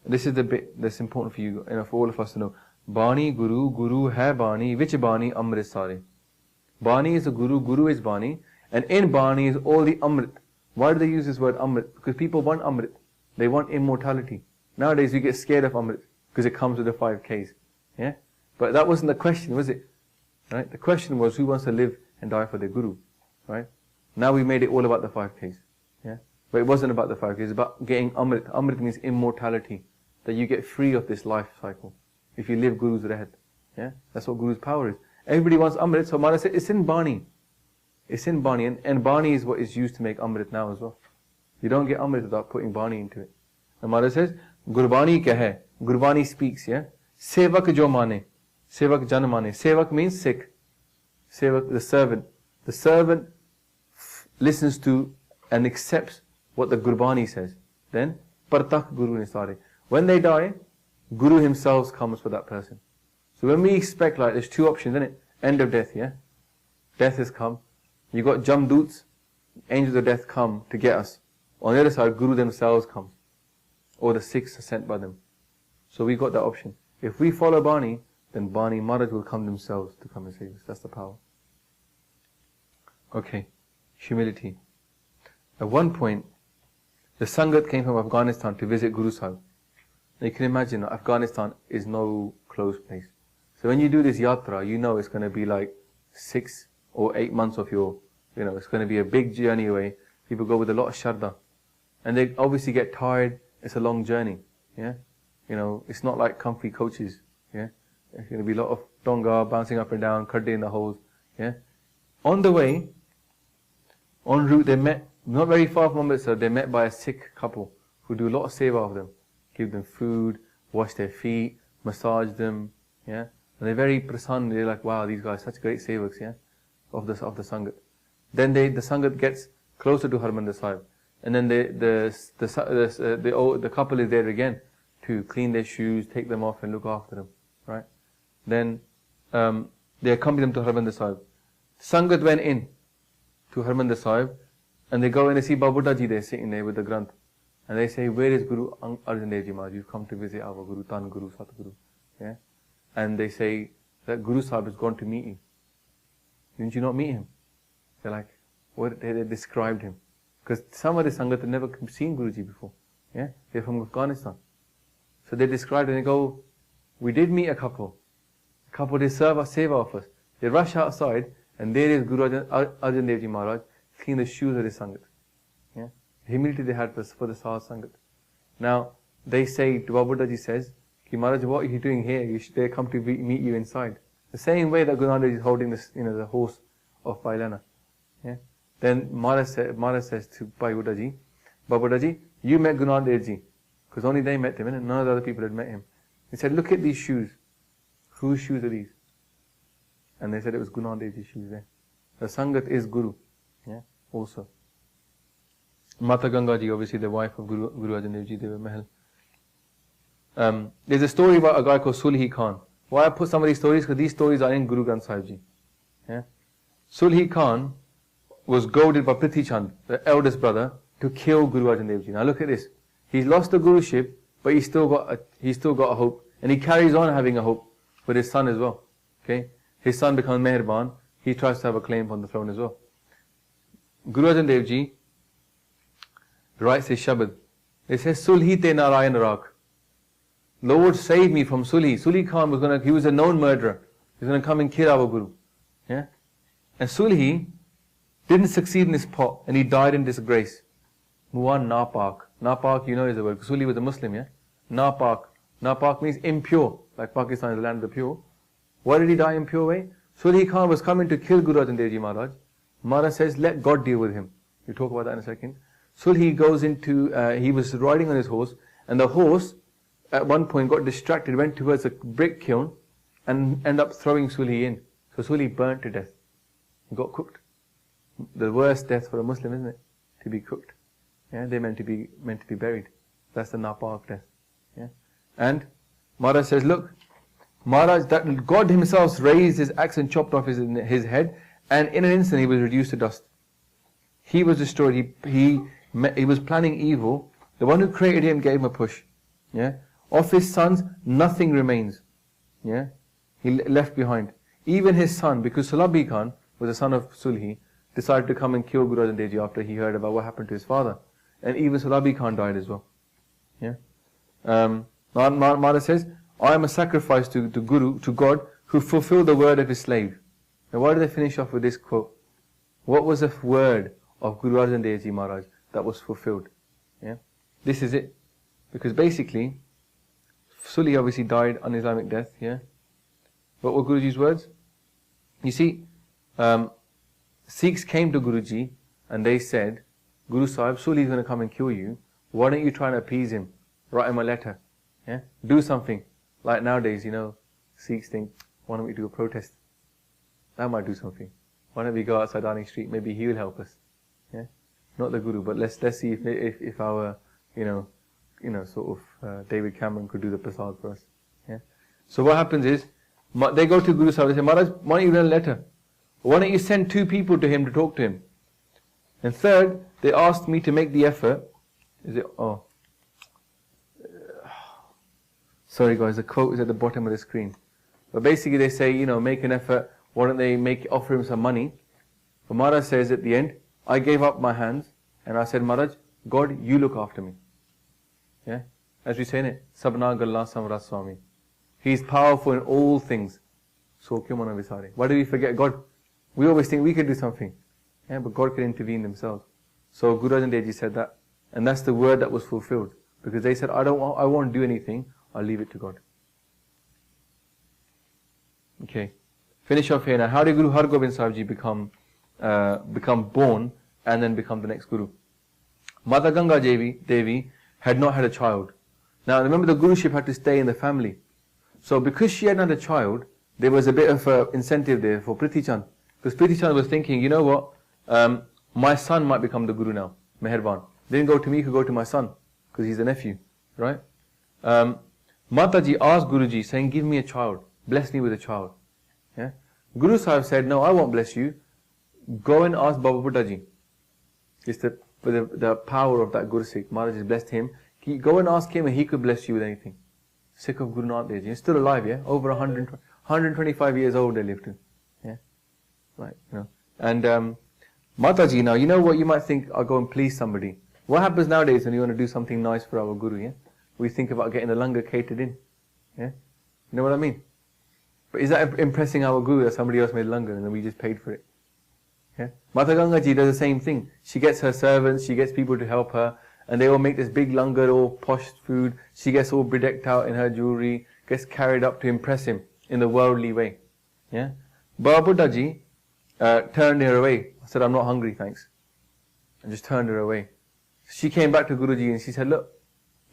S2: This is the bit that's important for you, for all of us to know. Bani, Guru, Guru hai Bani, which Bani, Amrit Sare. Bani is a Guru, Guru is Bani, and in Bani is all the Amrit. Why do they use this word Amrit? Because people want Amrit. They want immortality. Nowadays we get scared of Amrit, because it comes with the 5 Ks. Yeah? But that wasn't the question, was it? Right? The question was, who wants to live and die for their Guru? Right? Now we made it all about the 5 Ks. Yeah? But it wasn't about the 5 Ks, it's about getting Amrit. Amrit means immortality. That you get free of this life cycle. If you live Guru's Rehat. Yeah? That's what Guru's power is. Everybody wants Amrit, so Maharaj said, it's in Bani. It's in Bani, and Bani is what is used to make Amrit now as well. You don't get Amrit without putting Bani into it. And Maharaj says, Gurbani kya hai? Gurbani speaks, yeah? Sevak jo mane. Sevak jan mane. Sevak means Sikh. Sevak, the servant. The servant listens to and accepts what the Gurbani says. Then, Partak Guru Nisare. When they die, Guru himself comes for that person. So when we expect, there's 2 options, isn't it? End of death, yeah? Death has come. You got Jamdoots, angels of death come to get us. On the other side, Guru themselves comes. Or the Sikhs are sent by them. So we got that option. If we follow Bani, then Bani Maharaj will come themselves to come and save us. That's the power. Okay. Humility. At one point, the Sangat came from Afghanistan to visit Guru Sahib. Now you can imagine, Afghanistan is no close place. So when you do this yatra, you know it's going to be like 6 or 8 months of your, it's going to be a big journey away. People go with a lot of shraddha. And they obviously get tired. It's a long journey. Yeah. It's not like comfy coaches. Yeah. It's going to be a lot of donga, bouncing up and down, khadde in the holes. Yeah. On the way, en route, they met, not very far from Amritsar, they met by a Sikh couple who do a lot of seva of them. Give them food, wash their feet, massage them. Yeah. And they're very prasanna. They're like, wow, these guys, such great sevaks, yeah, of the Sangat. Then the Sangat gets closer to Harmandir Sahib. And then the couple is there again to clean their shoes, take them off and look after them. Right? Then they accompany them to Harmandir Sahib. Sangat went in to Harmandir Sahib and they go and they see Baba Buddha Ji there sitting there with the Granth. And they say, where is Guru Arjan Dev Ji Maharaj? You've come to visit our Guru, Tan Guru, Sat Guru. Yeah? And they say that Guru Sahib has gone to meet you. Didn't you not meet him? They're like, what? They described him. Because some of the Sangat had never seen Guruji before. Yeah, they're from Afghanistan. So they described it and they go, we did meet a couple. A couple did save off us. They rush outside and there is Guru Arjan Dev Ji Maharaj clean the shoes of his Sangat. Yeah? The humility they had for the Sahaj Sangat. Now, they say, Babuddha Ji says, Ki Maharaj, what are you doing here? They come to meet you inside. The same way that Guru Nanak Dev Ji is holding this, the horse of Bailana. Yeah? Then Maharaj says to Babuddha Ji, Babuddha Ji, you met Guru Nanak Dev Ji. Because only they met him, and none of the other people had met him. He said, look at these shoes. Whose shoes are these? And they said it was Guru Nanak Dev Ji's shoes there. The Sangat is Guru. Yeah, also. Mata Ganga Ji, obviously the wife of Guru Arjan Dev Ji, they were Mahal. There's a story about a guy called Sulhi Khan. Why I put some of these stories? Because these stories are in Guru Granth Sahib Ji. Yeah? Sulhi Khan was goaded by Prithi Chand, the eldest brother, to kill Guru Arjan Dev Ji. Now look at this. He's lost the Guruship, but he's still got a hope. And he carries on having a hope with his son as well. Okay? His son becomes Meherban. He tries to have a claim on the throne as well. Guru Arjan Dev Ji writes his Shabad. It says, Sulhi te Narayan Rakh. Lord, save me from Sulhi. Sulhi Khan he was a known murderer. He's going to come and kill our Guru. Yeah? And Sulhi didn't succeed in his plot, and he died in disgrace. Muan Napak. Napak, you know is the word. Sulhi was a Muslim, yeah? Napak. Napak means impure. Like Pakistan is the land of the pure. Why did he die impure way? Sulhi Khan was coming to kill Guru Arjan Dev Ji Maharaj. Maharaj says, let God deal with him. We'll talk about that in a second. Sulhi goes into, he was riding on his horse, and the horse at one point got distracted, went towards a brick kiln, and ended up throwing Sulhi in. So Sulhi burnt to death. He got cooked. The worst death for a Muslim, isn't it? To be cooked. Yeah, they're meant to be buried. That's the Napak death. Yeah? And Maharaj says, look, Maharaj, that God himself raised his axe and chopped off his head, and in an instant he was reduced to dust. He was destroyed. He was planning evil. The one who created him gave him a push. Yeah? Of his sons, nothing remains. Yeah? He left behind. Even his son, because Sulabhi Khan was the son of Sulhi, decided to come and kill Guru Arjan Dev Ji after he heard about what happened to his father. And even Sulabhi Khan died as well. Yeah? Maharaj says, I am a sacrifice to God, who fulfilled the word of his slave. Now why do they finish off with this quote? What was the word of Guru Arjan Dev Ji Maharaj that was fulfilled? Yeah? This is it. Because basically, Sulhi obviously died un-Islamic death, yeah? What were Guruji's words? You see, Sikhs came to Guruji and they said, Guru Sahib, Sulhi is going to come and kill you. Why don't you try and appease him? Write him a letter. Yeah? Do something. Like nowadays, Sikhs think, why don't we do a protest? That might do something. Why don't we go outside Downing Street? Maybe he will help us. Yeah? Not the Guru, but let's see if our, David Cameron could do the prasad for us. Yeah? So what happens is, they go to Guru Sahib, they say, Maharaj, why don't you write a letter? Why don't you send 2 people to him to talk to him? And third, they asked me to make the effort. Sorry guys, the quote is at the bottom of the screen. But basically they say, make an effort. Why don't they offer him some money? But Maharaj says at the end, I gave up my hands and I said, Maharaj, God, you look after me. Yeah? As we say in it, Sabna Galla Samrat Swami. He is powerful in all things. So Kyumana Visare. Why do we forget God? We always think we can do something. Yeah, but God can intervene themselves. So Guru Arjan Dev Ji said that. And that's the word that was fulfilled. Because they said, I won't do anything. I'll leave it to God. Okay. Finish off here now. How did Guru Hargobind Sahib Ji become born and then become the next Guru? Mata Ganga Devi had not had a child. Now remember, the Guruship had to stay in the family. So because she hadn't had a child, there was a bit of an incentive there for Prithi Chand. Because Prithi Chand was thinking, you know what, my son might become the Guru now, Meherban. Didn't go to me, he could go to my son, because he's a nephew, right? Mataji asked Guruji, saying, give me a child, bless me with a child. Yeah? Guru Sahib said, no, I won't bless you. Go and ask Baba Buddha Ji. It's the power of that Guru Sikh. Maharaj has blessed him. Go and ask him and he could bless you with anything. Sikh of Guru Nanak Dev Ji. He's still alive, yeah? Over 125 years old they lived to. Yeah? Right, And Mataji, now, you know what you might think, I'll go and please somebody. What happens nowadays when you want to do something nice for our Guru, yeah? We think about getting the langar catered in, yeah? You know what I mean? But is that impressing our Guru that somebody else made langar and then we just paid for it? Yeah? Mata Ganga ji does the same thing. She gets her servants, she gets people to help her, and they all make this big langar, all posh food. She gets all bedecked out in her jewelry, gets carried up to impress him in the worldly way. Yeah? Baba Buddha ji turned her away. I said, I'm not hungry, thanks. And just turned her away. She came back to Guruji and she said, look,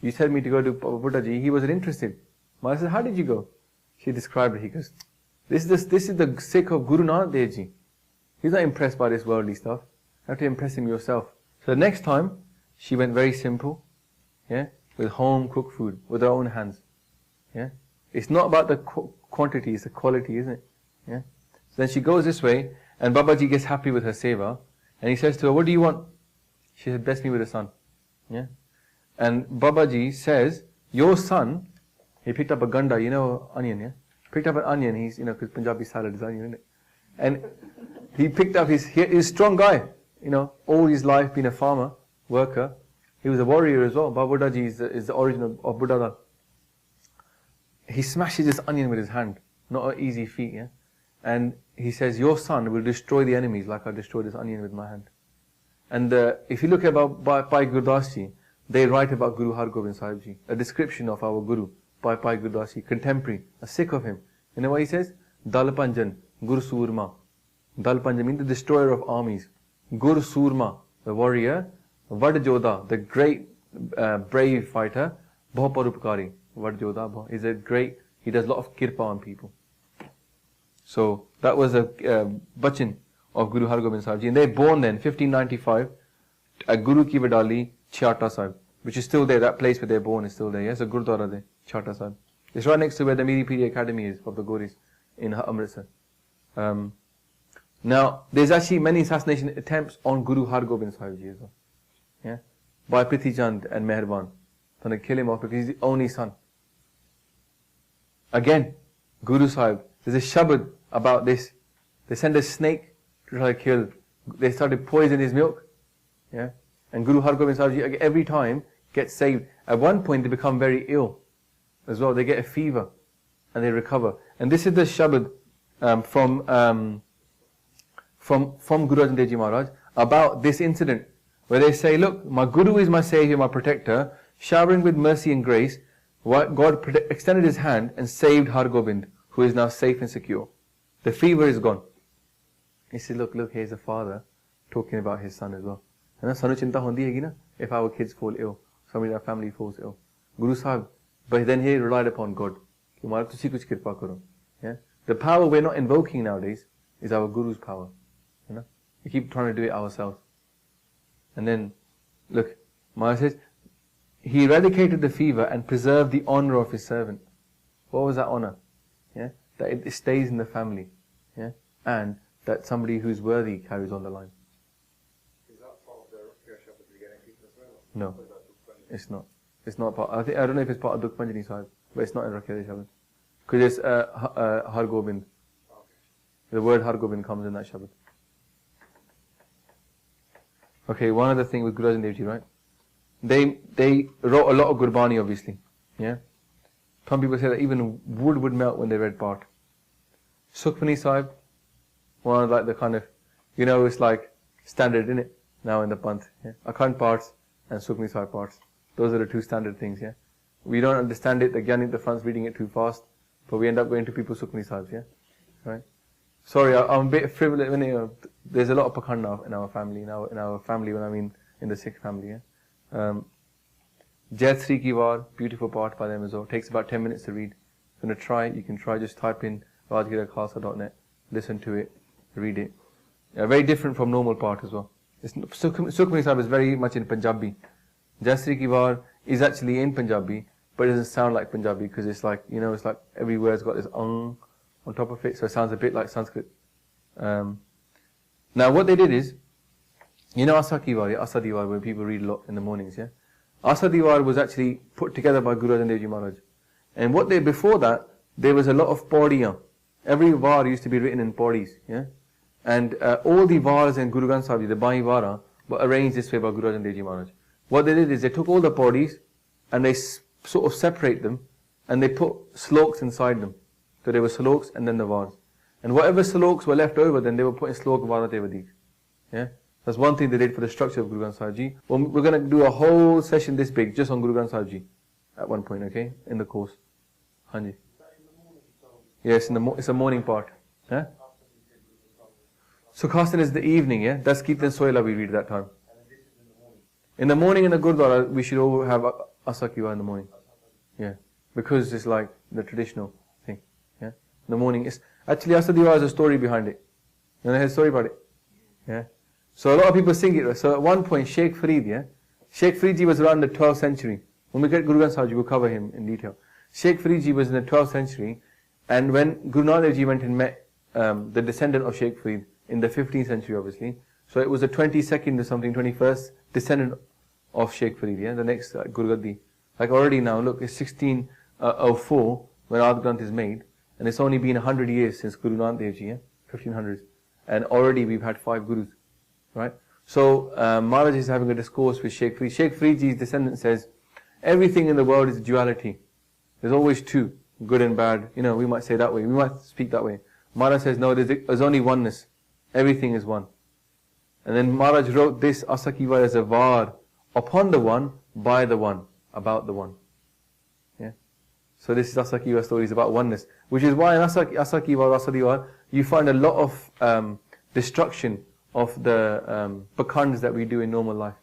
S2: you said me to go to Baba Buddha ji. He wasn't interested. I said, how did you go? She described it. He goes, this is the Sikh of Guru Nanak Dev ji. He's not impressed by this worldly stuff. You have to impress him yourself. So the next time, she went very simple, yeah, with home cooked food, with her own hands. Yeah, it's not about the quantity, it's the quality, isn't it? Yeah. So then she goes this way, and Babaji gets happy with her seva, and he says to her, what do you want? She said, bless me with a son. Yeah. And Babaji says, your son, he picked up a ganda, you know, onion, yeah? Picked up an onion, he's, you know, because Punjabi salad is onion, isn't it? And he picked up he's a strong guy, you know, all his life been a farmer, worker. He was a warrior as well. Baba Buddha ji is the origin of Buddha Dal. He smashes this onion with his hand. Not an easy feat, yeah? And he says, your son will destroy the enemies like I destroyed this onion with my hand. And if you look about Bhai Gurdas ji, they write about Guru Hargobind Sahib ji, a description of our Guru, Bhai Gurdas ji, contemporary, a Sikh of him. You know what he says? Dal Panjan, Gur Surma. Dal Panjan means the destroyer of armies. Gur Surma, the warrior. Vad Jodha, the great brave fighter. Bhav Parupkari. Vad Jodha is a great, he does a lot of kirpa on people. So that was a bachan of Guru Hargobind Sahib ji. And they're born then, 1595, at Guru Ki Vadali, Chhata Sahib, which is still there. That place where they're born is still there. Yes, a Gurdwara there, Chhata Sahib. It's right next to where the Miri Piri Academy is of the Gauris in Amritsar. Now, there's actually many assassination attempts on Guru Hargobind Sahib ji as well. Yeah? By Prithi Chand and Meherban. Trying to kill him off because he's the only son. Again, Guru Sahib, there's a shabad about this. They send a snake to try to kill. They started poisoning his milk. Yeah? And Guru Hargobind Sahib ji every time gets saved. At one point they become very ill as well. They get a fever and they recover. And this is the shabad from Guru Arjan Dev Ji Maharaj about this incident, where they say, look, my Guru is my Savior, my protector, showering with mercy and grace. God extended his hand and saved Hargobind, who is now safe and secure. The fever is gone. He said, look, here's a father talking about his son as well. And sanu chinta hondi hai na, if our kids fall ill, somebody in our family falls ill. Guru Sahib, but then he relied upon God. Yeah? The power we're not invoking nowadays is our Guru's power. You know? We keep trying to do it ourselves. And then, look, Maharaj says, he eradicated the fever and preserved the honor of his servant. What was that honor? Yeah? That it stays in the family. Yeah? And that somebody who's worthy carries on the line.
S3: Is that part of the Rukia Shabbat at the beginning as well?
S2: No, it's not. It's not part. I don't know if it's part of Dukh Panjani Sahib, but it's not in Rukia Shabbat. Because it's Hargobind.
S3: Okay.
S2: The word Hargobind comes in that Shabbat. Okay, one other thing with Guru Arjan Dev Ji, right? They wrote a lot of Gurbani, obviously. Yeah? Some people say that even wood would melt when they read part. Sukhmani Sahib, one of like the kind of, you know, it's like standard, isn't it? Now in the Panth. Yeah? Akhand parts and Sukhmani Sahib parts. Those are the two standard things, yeah? We don't understand it, the Gyani at the front's reading it too fast, but we end up going to people's Sukhmani Sahibs, yeah? Right? Sorry, I'm a bit frivolous. There's a lot of pakhanda in our family, in our family, when I mean in the Sikh family, yeah? Jait Sri Ki War, beautiful part by them as well. Takes about 10 minutes to read. If you want to try it, you can try, just type in rajgirkhalsa.net, listen to it, read it. Very different from normal part as well. Sukhmani Sahib is very much in Punjabi. Jait Sri Ki War is actually in Punjabi, but it doesn't sound like Punjabi because it's like, you know, it's like every word's got this on top of it, so it sounds a bit like Sanskrit. Now what they did is, you know Asa Ki War, Asa Diwar, where people read a lot in the mornings, yeah? Asa Diwar was actually put together by Guru Arjan Dev Ji Maharaj. And before that, there was a lot of paudiyan. Every var used to be written in paudis, yeah? And all the vars in Guru Granth Sahib Ji, the Ba'i Vara, were arranged this way by Guru Arjan Dev Ji Maharaj. what they did is they took all the bodies and they sort of separate them and they put sloks inside them. So there were sloks and then the vars. And whatever sloks were left over, then they were put in slok varatevadik. Yeah? That's one thing they did for the structure of Guru Granth Sahib Ji. Well, we're going to do a whole session this big just on Guru Granth Sahib Ji at one point, okay? In the course. Hanji. Yes, it's a morning part. Yeah? Sukhasana is the evening, yeah? That's Kirtan Soila we read at that time. In the morning in the Gurdwara, we should all have Asakiva in the morning. Yeah. Because it's like the traditional thing. Yeah. In the morning, it's actually Asadiva has a story behind it. You know the story about it? Yeah. So a lot of people sing it. So at one point, Sheikh Farid, yeah? Sheikh Farid Ji was around the 12th century. When we get Guru Granth Sahib Ji, we'll cover him in detail. Sheikh Farid Ji was in the 12th century, and when Guru Nanak Dev Ji went and met the descendant of Sheikh Farid in the 15th century, obviously. So it was the 22nd or something, 21st descendant of Sheikh Farid, yeah? The next Guru Gaddi. Like already now, look, it's 1604 when Ard Granth is made, and it's only been 100 years since Guru Nanak Dev Ji, yeah? 1500s. And already we've had 5 Gurus, right? So Maharaj is having a discourse with Sheikh Farid. Sheikh Farid Ji's descendant says, everything in the world is duality. There's always two, good and bad. You know, we might say that way, we might speak that way. Maharaj says, no, there's only oneness. Everything is one. And then Maharaj wrote this Asakiva as a var upon the one, by the one, about the one. Yeah. So this is Asakiva stories about oneness, which is why in Asakiva or Asadiva you find a lot of destruction of the pakhans that we do in normal life.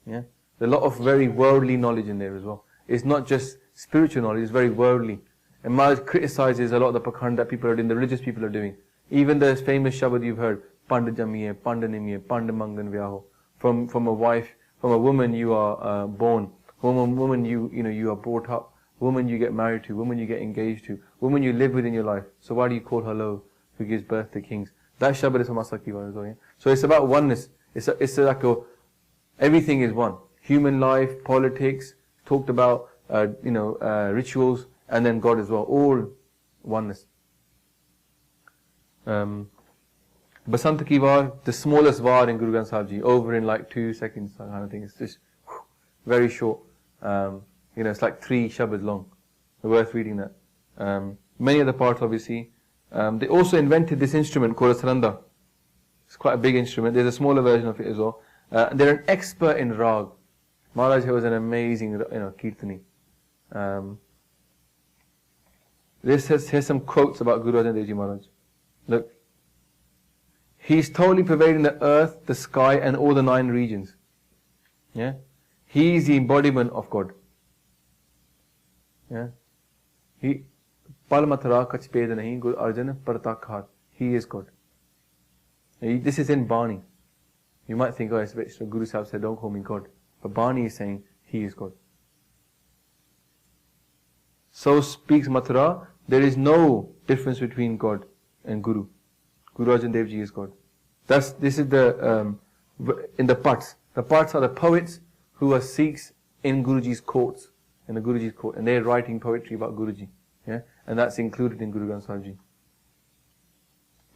S2: Yeah. There's a lot of very worldly knowledge in there as well. It's not just spiritual knowledge, it's very worldly. And Maharaj criticizes a lot of the pakhand that people are doing, the religious people are doing. Even the famous Shabad you've heard, Panda Jamiye, Panda Nimiye, Panda Mangan Vyaho. From a wife, from a woman you are born, from a woman you are brought up, woman you get married to, woman you get engaged to, woman you live with in your life. So why do you call her low, who gives birth to kings? That Shabad is from Asakiva as well, yeah? So it's about oneness. It's like everything is one. Human life, politics, talked about, rituals, and then God as well. All oneness. Basant ki var, the smallest var in Guru Granth Sahib Ji, over in like 2 seconds, kind of thing. It's just very short. It's like 3 shabads long. Worth reading that. Many other parts, obviously. They also invented this instrument called a saranda. It's quite a big instrument. There's a smaller version of it as well. They're an expert in rag. Maharaj was an amazing, kirtani. Here's some quotes about Guru Arjan Dev Ji Maharaj. Look. He's totally pervading the earth, the sky, and all the 9 regions. Yeah? He is the embodiment of God. Yeah? He Palmatara Kachpeda Nahi Guru Arjan Partakhat. He is God. This is in Bani. You might think, it's Guru Sahib said, don't call me God. But Bani is saying, He is God. So speaks Mathura, there is no difference between God and Guru. Guru Arjan Dev Ji is God. This is the in the Pats. The Pats are the poets who are Sikhs in Guruji's courts, in the Guruji's court, and they're writing poetry about Guruji. Yeah, and that's included in Guru Granth Sahib Ji.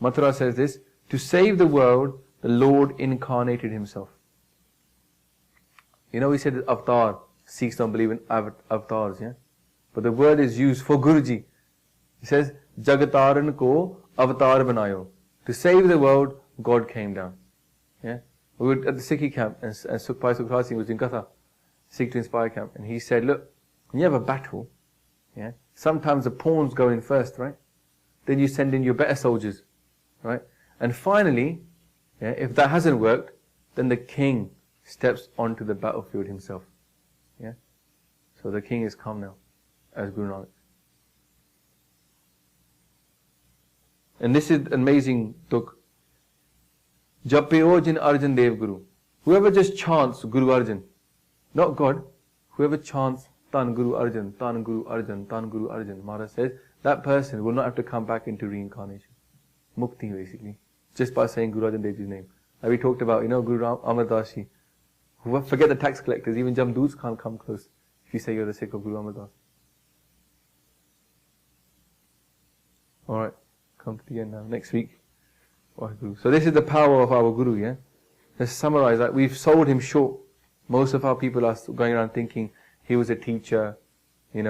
S2: Mathura says this: to save the world, the Lord incarnated Himself. We said that avatar. Sikhs don't believe in avatars, yeah, but the word is used for Guruji. He says, Jagataran ko avatar banayo. To save the world, God came down. Yeah, we were at the Sikhi camp, and Sukhpai Sukhrat Singh was in Katha, Sikh to Inspire camp, and he said, look, when you have a battle, yeah, sometimes the pawns go in first, right? Then you send in your better soldiers, right? And finally, yeah, if that hasn't worked, then the king steps onto the battlefield himself. Yeah, so the king is come now, as Guru Nanak. And this is amazing tuk. Japeo jin Arjan Dev Guru. Whoever just chants Guru Arjan, not God, whoever chants Tan Guru Arjan, Tan Guru Arjan, Tan Guru Arjan, Maharaj says, that person will not have to come back into reincarnation. Mukti basically. Just by saying Guru Arjan Dev Ji's name. Like we talked about, Guru Amar Das Ji. Forget the tax collectors, even Jamdoots can't come close if you say you're the Sikh of Guru Amar Das. Alright. Come to the end now. Next week, WhyGuru. So this is the power of our Guru, yeah? Let's summarize that. We've sold him short Most of our people are going around thinking he was a teacher, they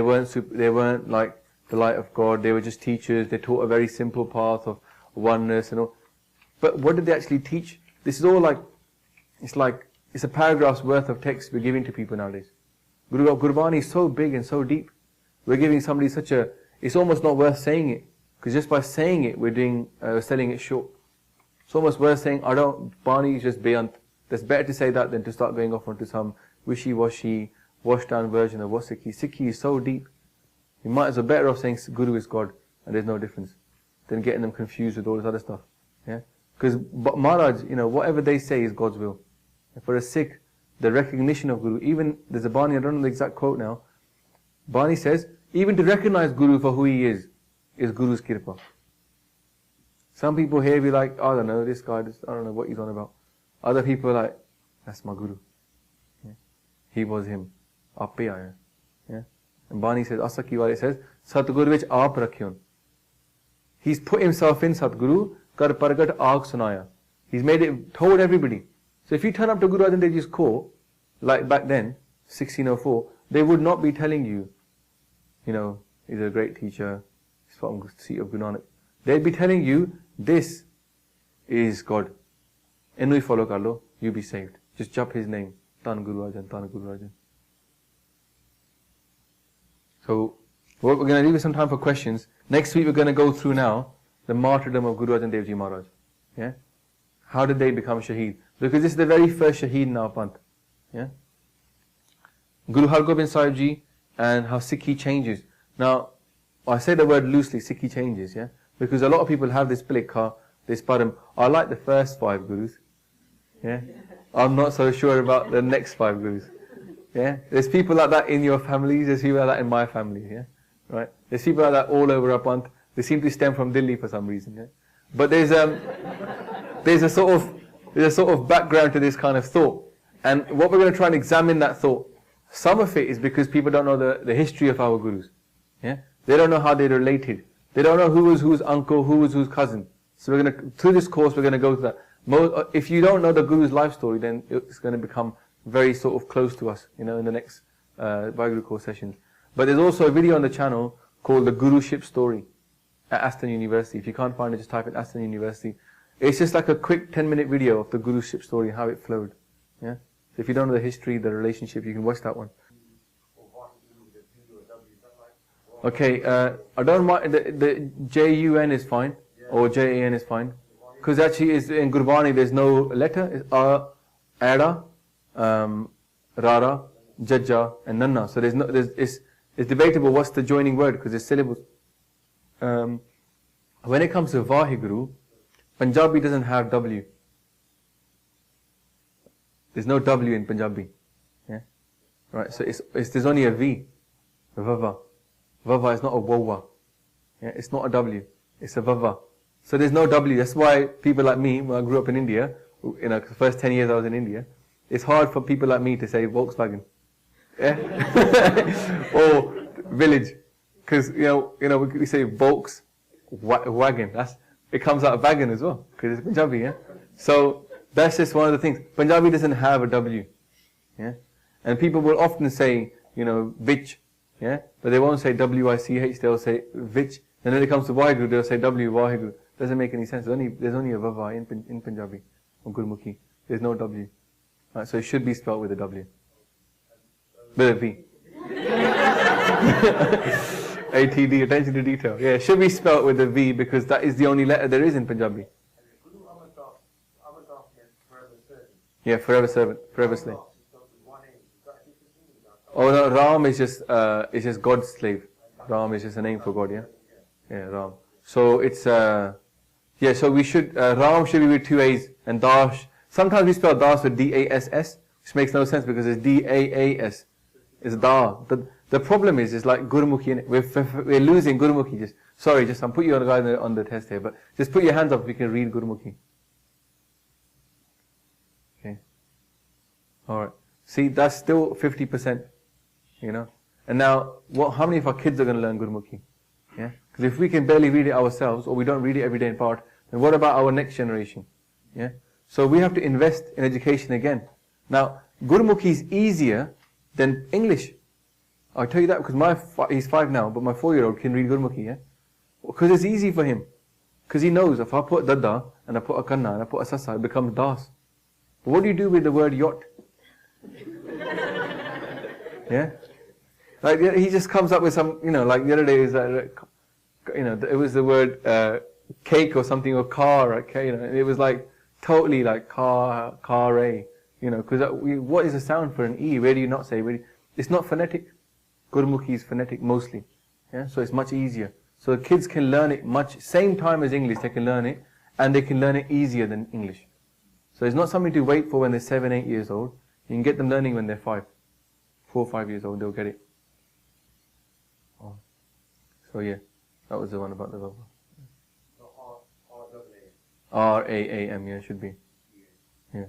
S2: weren't like the light of God, they were just teachers, they taught a very simple path of oneness and all. But what did they actually teach? This is all it's a paragraph's worth of text we're giving to people nowadays. Gurbani is so big and so deep. We're giving somebody it's almost not worth saying it, because just by saying it, we're selling it short. It's almost worth saying, Bani is just Bayant. That's better to say that than to start going off onto some wishy-washy, washed-down version of what Sikhi. Sikhi is so deep. You might as well better off saying Guru is God, and there's no difference, than getting them confused with all this other stuff. Yeah, because Maharaj, whatever they say is God's will. And for a Sikh, the recognition of Guru, even there's a Bani, I don't know the exact quote now. Bani says, even to recognize Guru for who he is Guru's kirpa. Some people here be like, I don't know, this guy, I don't know what he's on about. Other people are like, that's my Guru. Yeah. He was him. Ape aaya. Yeah. And Bani says, Asaki Wale says, Satguru vich aap rakhyon. He's put himself in Satguru, kar pargat aag sunaya. He's told everybody. So if you turn up to Guru Arjan Dev Ji's court, like back then, 1604, they would not be telling you, he's a great teacher, he's from the seat of Guru Nanak. They'd be telling you, this is God. Enui follow kar lo, you be saved. Just jump his name. Tan Guru Arjan, Tan Guru Arjan. So, we're going to leave some time for questions. Next week we're going to go through now the martyrdom of Guru Arjan Dev Ji Maharaj. Yeah? How did they become Shaheed? Because this is the very first Shaheed in our Panth. Yeah? Guru Hargobind Sahib Ji and how Sikhi changes. Now, I say the word loosely, Sikhi changes, yeah? Because a lot of people have this plikha, this param. I like the first 5 Gurus. Yeah? I'm not so sure about the next 5 Gurus. Yeah? There's people like that in your families, there's people like that in my family, yeah? Right? There's people like that all over our Panth. They seem to stem from Delhi for some reason, yeah? But there's a sort of background to this kind of thought. And what we're going to try and examine that thought. Some of it is because people don't know the history of our Gurus. Yeah? They don't know how they related. They don't know who was whose uncle, who was whose cousin. So through this course, we're going to go through that. If you don't know the Guru's life story, then it's going to become very sort of close to us, in the next WhyGuru course sessions. But there's also a video on the channel called The Guruship Story at Aston University. If you can't find it, just type in Aston University. It's just like a quick 10-minute video of the Guruship story, how it flowed. Yeah. So if you don't know the history, the relationship, you can watch that one. Okay, I don't mind, the J-U-N is fine, or J-A-N is fine. Because actually in Gurbani there's no letter, it's A, Ada, Rara, Jajja and Nanna. So it's debatable what's the joining word, because there's syllables. When it comes to WhyGuru, Punjabi doesn't have W. There's no W in Punjabi. Yeah? Right, so there's only a V. Vava. Vava is not a wawa. Yeah? It's not a W. It's a Vava. So there's no W. That's why people like me, when I grew up in India, the first 10 years I was in India, it's hard for people like me to say Volkswagen. Yeah? Or village. Because, we say Volks, wagon. It comes out of wagon as well, because it's Punjabi, yeah? So, that's just one of the things. Punjabi doesn't have a W, yeah? And people will often say, Vich, yeah? But they won't say W-I-C-H, they'll say Vich. And then it comes to WhyGuru, they'll say WhyGuru. Doesn't make any sense. There's only a Vava in Punjabi, or Gurmukhi. There's no W. Right, so it should be spelled with a W. With a V. ATD, attention to detail. Yeah, it should be spelled with a V because that is the only letter there is in Punjabi. Yeah, forever servant, forever slave. Oh no, Raam is just God's slave. Raam is just a name for God, yeah? Yeah, Raam. So it's, so we should, Raam should be with 2 A's and Dash. Sometimes we spell Dash with D-A-S-S, which makes no sense because it's D-A-A-S. It's Da. The problem is like Gurmukhi, we're losing Gurmukhi. I'm putting you on the test here, but just put your hands up if you can read Gurmukhi. Okay. Alright. See, that's still 50%, And now, how many of our kids are going to learn Gurmukhi? Yeah? Because if we can barely read it ourselves, or we don't read it every day in part, then what about our next generation? Yeah? So we have to invest in education again. Now, Gurmukhi is easier than English. I'll tell you that because he's 5 now, but my 4-year-old can read Gurmukhi, yeah? Because it's easy for him. Because he knows if I put Dada and I put a Kanna and I put a Sasa, it becomes Das. But what do you do with the word yacht? Yeah? Like he just comes up with some, like the other day is it was the word cake or something, or car, right? And it was like totally like car, because what is the sound for an E? Where do you not say? It's not phonetic. Gurmukhi is phonetic mostly. Yeah? So it's much easier. So the kids can learn it same time as English, they can learn it, and they can learn it easier than English. So it's not something to wait for when they're 7, 8 years old. You can get them learning when they're 4 or 5 years old, they'll get it. Oh. So yeah, that was the one about the Baba. R-A-A-M, yeah, should be. Yeah.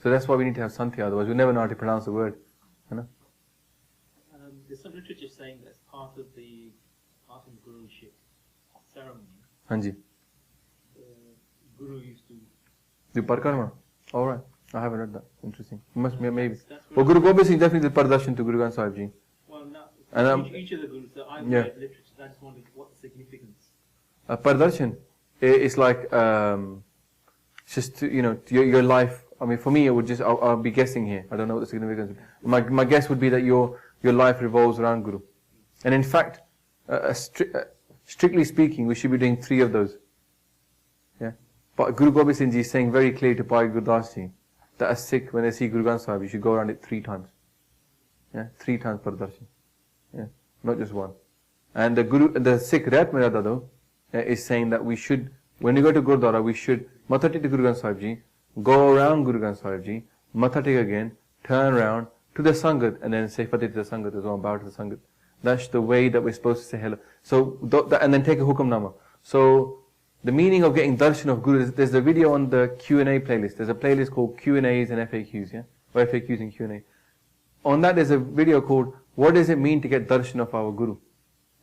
S2: So that's why we need to have Santhya, otherwise we never know how to pronounce the word.
S4: There's some literature saying that's part of the Guruship ceremony.
S2: Hanji.
S4: The Guru used to
S2: Do Parikrama? Alright, I haven't heard that. Interesting. Must be, maybe.
S4: That's
S2: Well, Guru Gobind Singh definitely did Pardarshan to Guru Granth Sahib Ji.
S4: Well, now,
S2: And,
S4: each of the Gurus that I've
S2: yeah.
S4: read literature, I just wondered what the significance.
S2: Pardarshan, it's like, just your life. I mean, for me, it would just, I'll be guessing here. I don't know what the significance is. My guess would be that your life revolves around Guru. And in fact, strictly speaking, we should be doing 3 of those. Yeah. But Guru Gobind Singh Ji is saying very clearly to Bhai Gurdas Ji that a Sikh, when they see Guru Granth Sahib, you should go around it 3 times. Yeah, 3 times Pardarshan. Yeah, not just 1. And the Sikh Raat Mirada though is saying that we should, when we go to Gurdwara, we should Matha take to Guru Granth Sahib Ji, go around Guru Granth Sahib Ji, Matha take again, turn around to the Sangat, and then say Fateh to the Sangat as well, bow to the Sangat. That's the way that we're supposed to say hello. So, and then take a Hukamnama. So, the meaning of getting darshan of Guru, there's a video on the Q&A playlist. There's a playlist called Q&As and FAQs, yeah? Or FAQs and Q&A. On that there's a video called, what does it mean to get darshan of our Guru?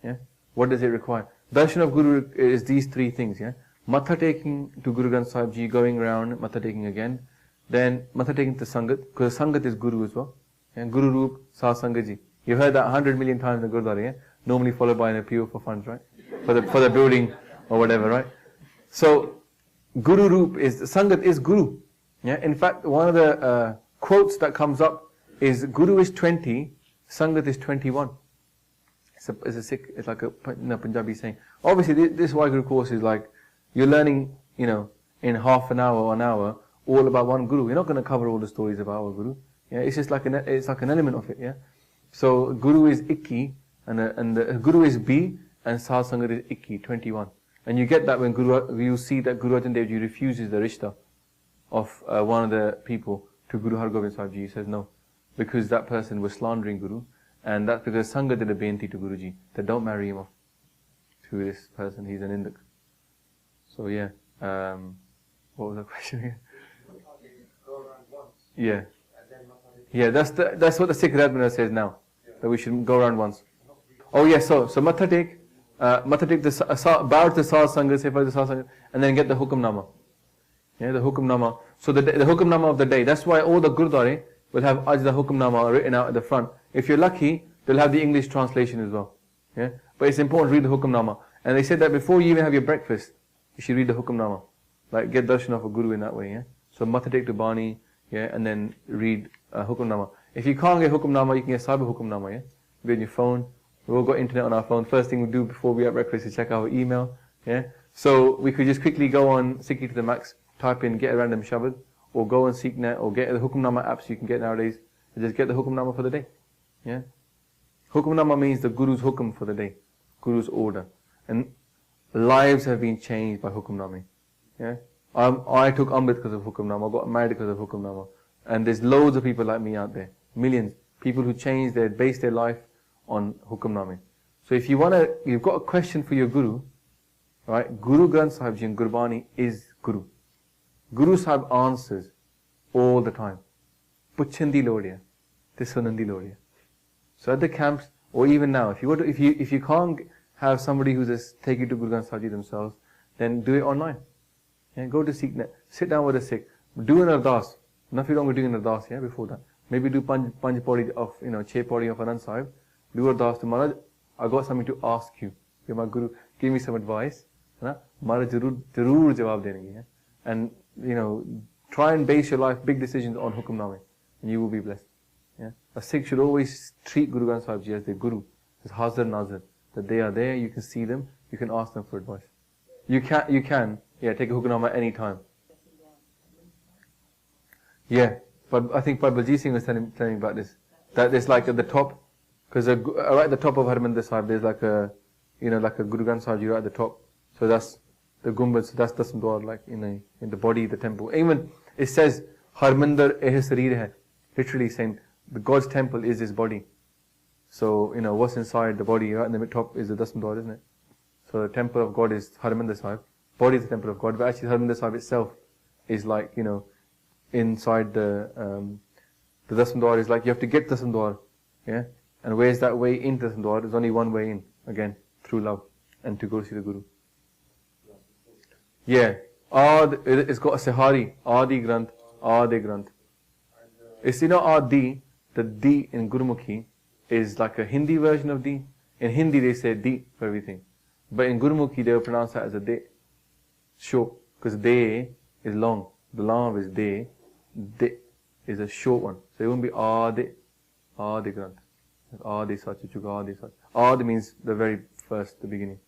S2: Yeah? What does it require? Darshan of Guru is these 3 things, yeah? Matha taking to Guru Granth Sahib Ji, going around, Matha taking again. Then Matha taking to Sangat, because Sangat is Guru as well. Yeah? Guru Roop, Sa Sangat Ji. You've heard that 100 million times in the Gurdwara, yeah? Normally followed by an appeal for funds, right? For the building or whatever, right? So, Guru Roop is, Sangat is Guru. Yeah? In fact, one of the quotes that comes up is, Guru is 20, Sangat is 21. It's a Sikh, it's like a Punjabi saying. Obviously, this WhyGuru course is like, you're learning, in half an hour or an hour, all about one Guru. You're not going to cover all the stories about our Guru. Yeah? It's just like it's like an element of it, yeah? So, Guru is Ikki, and the Guru is B, and Sahaj Sangat is Ikki, 21. And you get that when you see that Guru Arjan Dev Ji refuses the rishta of one of the people to Guru Hargobind Sahib Ji. He says no, because that person was slandering Guru, and that's because Sangha did a beinti to Guruji that don't marry him off to this person, he's an Indak. So yeah, what was the question again? Yeah. Yeah, that's what the Sikh Radmana says now, that we should go around once. Oh yes, so Matha take the bow to the Sahaj Sangat, say for the Sahaj Sangat, and then get the Hukamnama. Yeah, the Hukamnama. So the Hukamnama of the day. That's why all the Gurdwara will have Aj the Hukamnama written out at the front. If you're lucky, they'll have the English translation as well. Yeah, but it's important to read the Hukamnama. And they said that before you even have your breakfast, you should read the Hukamnama. Like get darshan of a Guru in that way. Yeah. So Matha take to Bani, yeah, and then read Hukamnama. If you can't get Hukamnama, you can get Cyber Hukamnama. Yeah, be on your phone. We've all got internet on our phone. First thing we do before we have breakfast is check our email. Yeah, so we could just quickly go on Sikhi to the max, type in get a random Shabad, or go on SeekNet, or get the Hukamnama apps you can get nowadays, and just get the Hukamnama for the day. Yeah, Hukamnama means the Guru's Hukum for the day, Guru's order, and lives have been changed by Hukamnama. Yeah, I took Amrit because of Hukamnama, I got married because of Hukamnama, and there's loads of people like me out there, millions, people who base their life on Hukamnama. So if you've got a question for your Guru, right? Guru Granth Sahib Ji and Gurbani is Guru. Guru Sahib answers all the time. Puchan di lod hai, te sunan di lod hai. So at the camps, or even now, if you can't have somebody who just take you to Guru Granth Sahib Ji themselves, then do it online. Yeah, go to SeekNet, sit down with a Sikh, do an Ardas, Nothing wrong with doing an ardas, yeah, before that. Maybe do panj paudi of, chhe paudi of Anand Sahib. Do ardas to Maharaj, I got something to ask you. My Guru, give me some advice. Maharaj zarur jawab denenge, yeah. And, try and base your life, big decisions on Hukamname, and you will be blessed. Yeah? A Sikh should always treat Guru Granth Sahib Ji as their Guru, as Hazar Nazar, that they are there, you can see them, you can ask them for advice. You can, take a Hukamnama any time. Yeah, but I think Baljit Singh was telling me about this, that there's like at the top, because right at the top of Hargobind Sahib, there's like a, like a Guru Granth Sahib Ji right at the top, so that's the Gumbad, so that's Dasam Dwar, like in the body, the temple. Even it says Harminder eh Sareer hai, literally saying the God's temple is His body. So what's inside the body, right in the top is the Dasam Dwar, isn't it? So the temple of God is Hargobind Sahib. Body is the temple of God, but actually Hargobind Sahib itself is like inside the Dasam Dwar is like you have to get Dasam Dwar, yeah. And where's that way into Dasam Dwar? There's only one way in, again through love and to go see the Guru. Yeah, it's got a Sahari, Adi Granth, Adi Granth. It's Adi, the D in Gurmukhi is like a Hindi version of D. In Hindi they say D for everything. But in Gurmukhi they will pronounce that as a De, short, because De is long. The Lam is De is a short one. So it won't be Adi Granth. Adi Sacha Juga, Adi Sacha. Adi means the very first, the beginning.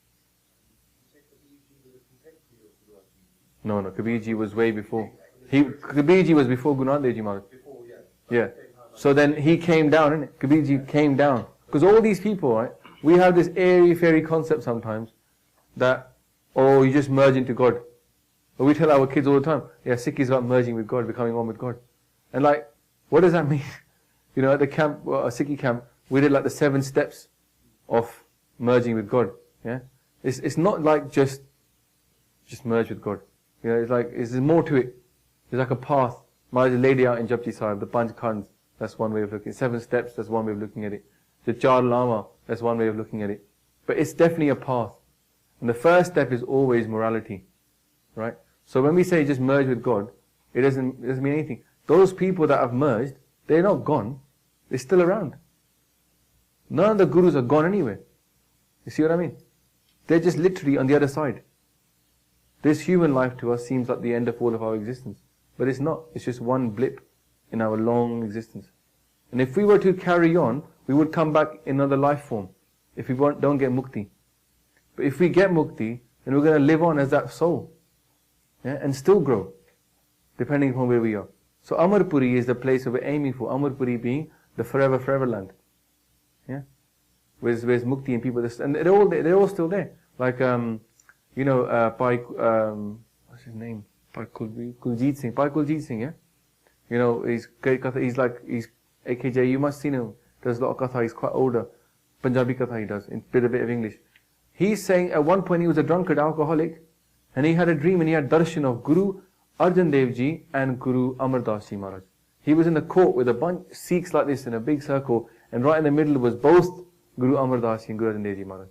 S2: No, Kabirji was way before. Kabirji was before Guru Nanak Dev Ji Maharaj. Yeah. So then he came down, innit? Kabirji came down. Because all these people, right, we have this airy-fairy concept sometimes that, you just merge into God. But we tell our kids all the time, Sikh is about merging with God, becoming one with God. And what does that mean? At the camp, a Sikhi camp, we did like the 7 steps of merging with God. Yeah. It's not like just merge with God. It's like, there's more to it. There's like a path. Maharaj laid it out in Japji Sahib, the Panch Khans, that's one way of looking. 7 steps, that's one way of looking at it. The Char Lama, that's one way of looking at it. But it's definitely a path. And the first step is always morality. Right? So when we say just merge with God, it doesn't mean anything. Those people that have merged, they're not gone. They're still around. None of the gurus are gone anywhere. You see what I mean? They're just literally on the other side. This human life to us seems like the end of all of our existence. But it's not. It's just one blip in our long existence. And if we were to carry on, we would come back in another life form. If we don't get mukti. But if we get mukti, then we're going to live on as that soul. Yeah, and still grow. Depending upon where we are. So Amarpuri is the place that we're aiming for. Amarpuri being the forever land. Yeah? Where's mukti and people, and they're all still there. Like, Pai, what's his name? Pai Kuljit Singh, yeah? He's AKJ, you must see him. Does a lot of katha, he's quite older. Punjabi katha he does, in a bit of English. He's saying at one point he was a drunkard, alcoholic, and he had a dream and he had darshan of Guru Arjan Dev Ji and Guru Amar Das Ji Maharaj. He was in the court with a bunch of Sikhs like this in a big circle, and right in the middle was both Guru Amar Das Ji and Guru Arjan Dev Ji Maharaj.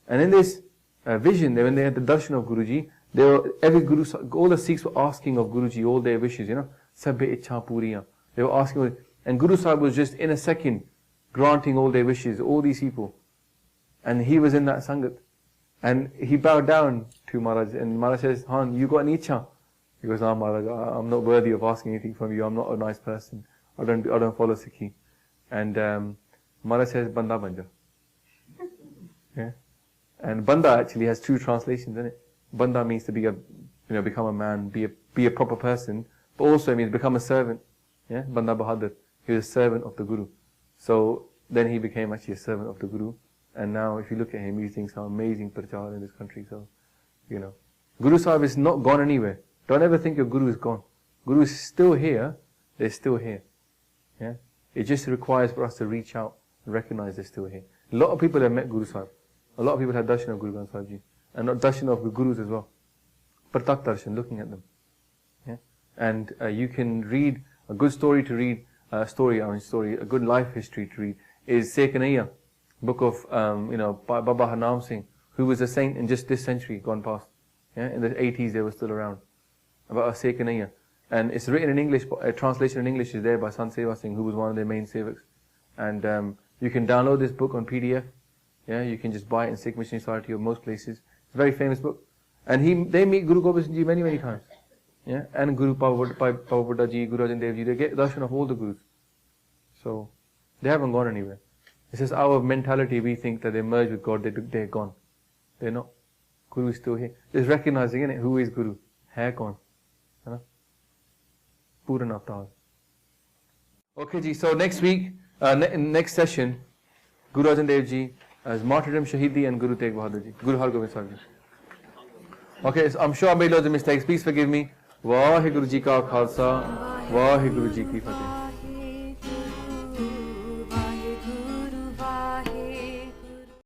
S2: And in this vision, when they had the darshan of Guruji, all the Sikhs were asking of Guruji all their wishes, Sabbe Ichha Puriya. They were asking, and Guru Sahib was just in a second granting all their wishes, all these people. And he was in that Sangat. And he bowed down to Maharaj, and Maharaj says, Han, you got an Ichha? He goes, no, Maharaj, I'm not worthy of asking anything from you, I'm not a nice person. I don't follow Sikhi. And Maharaj says, Banda Banja. Yeah. And Banda actually has 2 translations in it. Banda means to be become a man, be a proper person, but also it means become a servant. Yeah, Banda Bahadur. He was a servant of the Guru. So then he became actually a servant of the Guru. And now if you look at him, you think some amazing prachar in this country. So, Guru Sahib is not gone anywhere. Don't ever think your Guru is gone. Guru is still here. They're still here. Yeah. It just requires for us to reach out and recognize they're still here. A lot of people have met Guru Sahib. A lot of people had darshan of Guru Granth Sahib Ji. And not darshan of the Gurus as well. Pratak darshan, looking at them. Yeah? And you can read, a good story to read, a good life history to read, is Sekanaya, book of, Baba Harnam Singh, who was a saint in just this century gone past. Yeah? In the 80s they were still around. About a Sekanaya. And it's written in English, a translation in English is there by Sant Seva Singh, who was one of their main sevaks. And you can download this book on PDF. Yeah, you can just buy it in Sikh Missionary Society or most places. It's a very famous book. And they meet Guru Gobind Singh Ji many, many times. Yeah, and Guru Pavabuddha Ji, Guru Arjan Dev Ji, they get darshan of all the Gurus. So, they haven't gone anywhere. It's just our mentality, we think that they merge with God, they're gone. They're not. Guru is still here. Just recognizing, innit, who is Guru? Hai kaun? Puran Avatar. Okay, ji, so next week, next session, Guru Arjan Dev Ji, as Martyrdom, Shahidi, and Guru Tegh Bahadur Ji, Guru Hargobind Sahib Ji. Okay, so I'm sure I made loads of mistakes. Please forgive me. Vaheguru Ji Ka Khalsa, Vaheguru Ji Ki Fateh.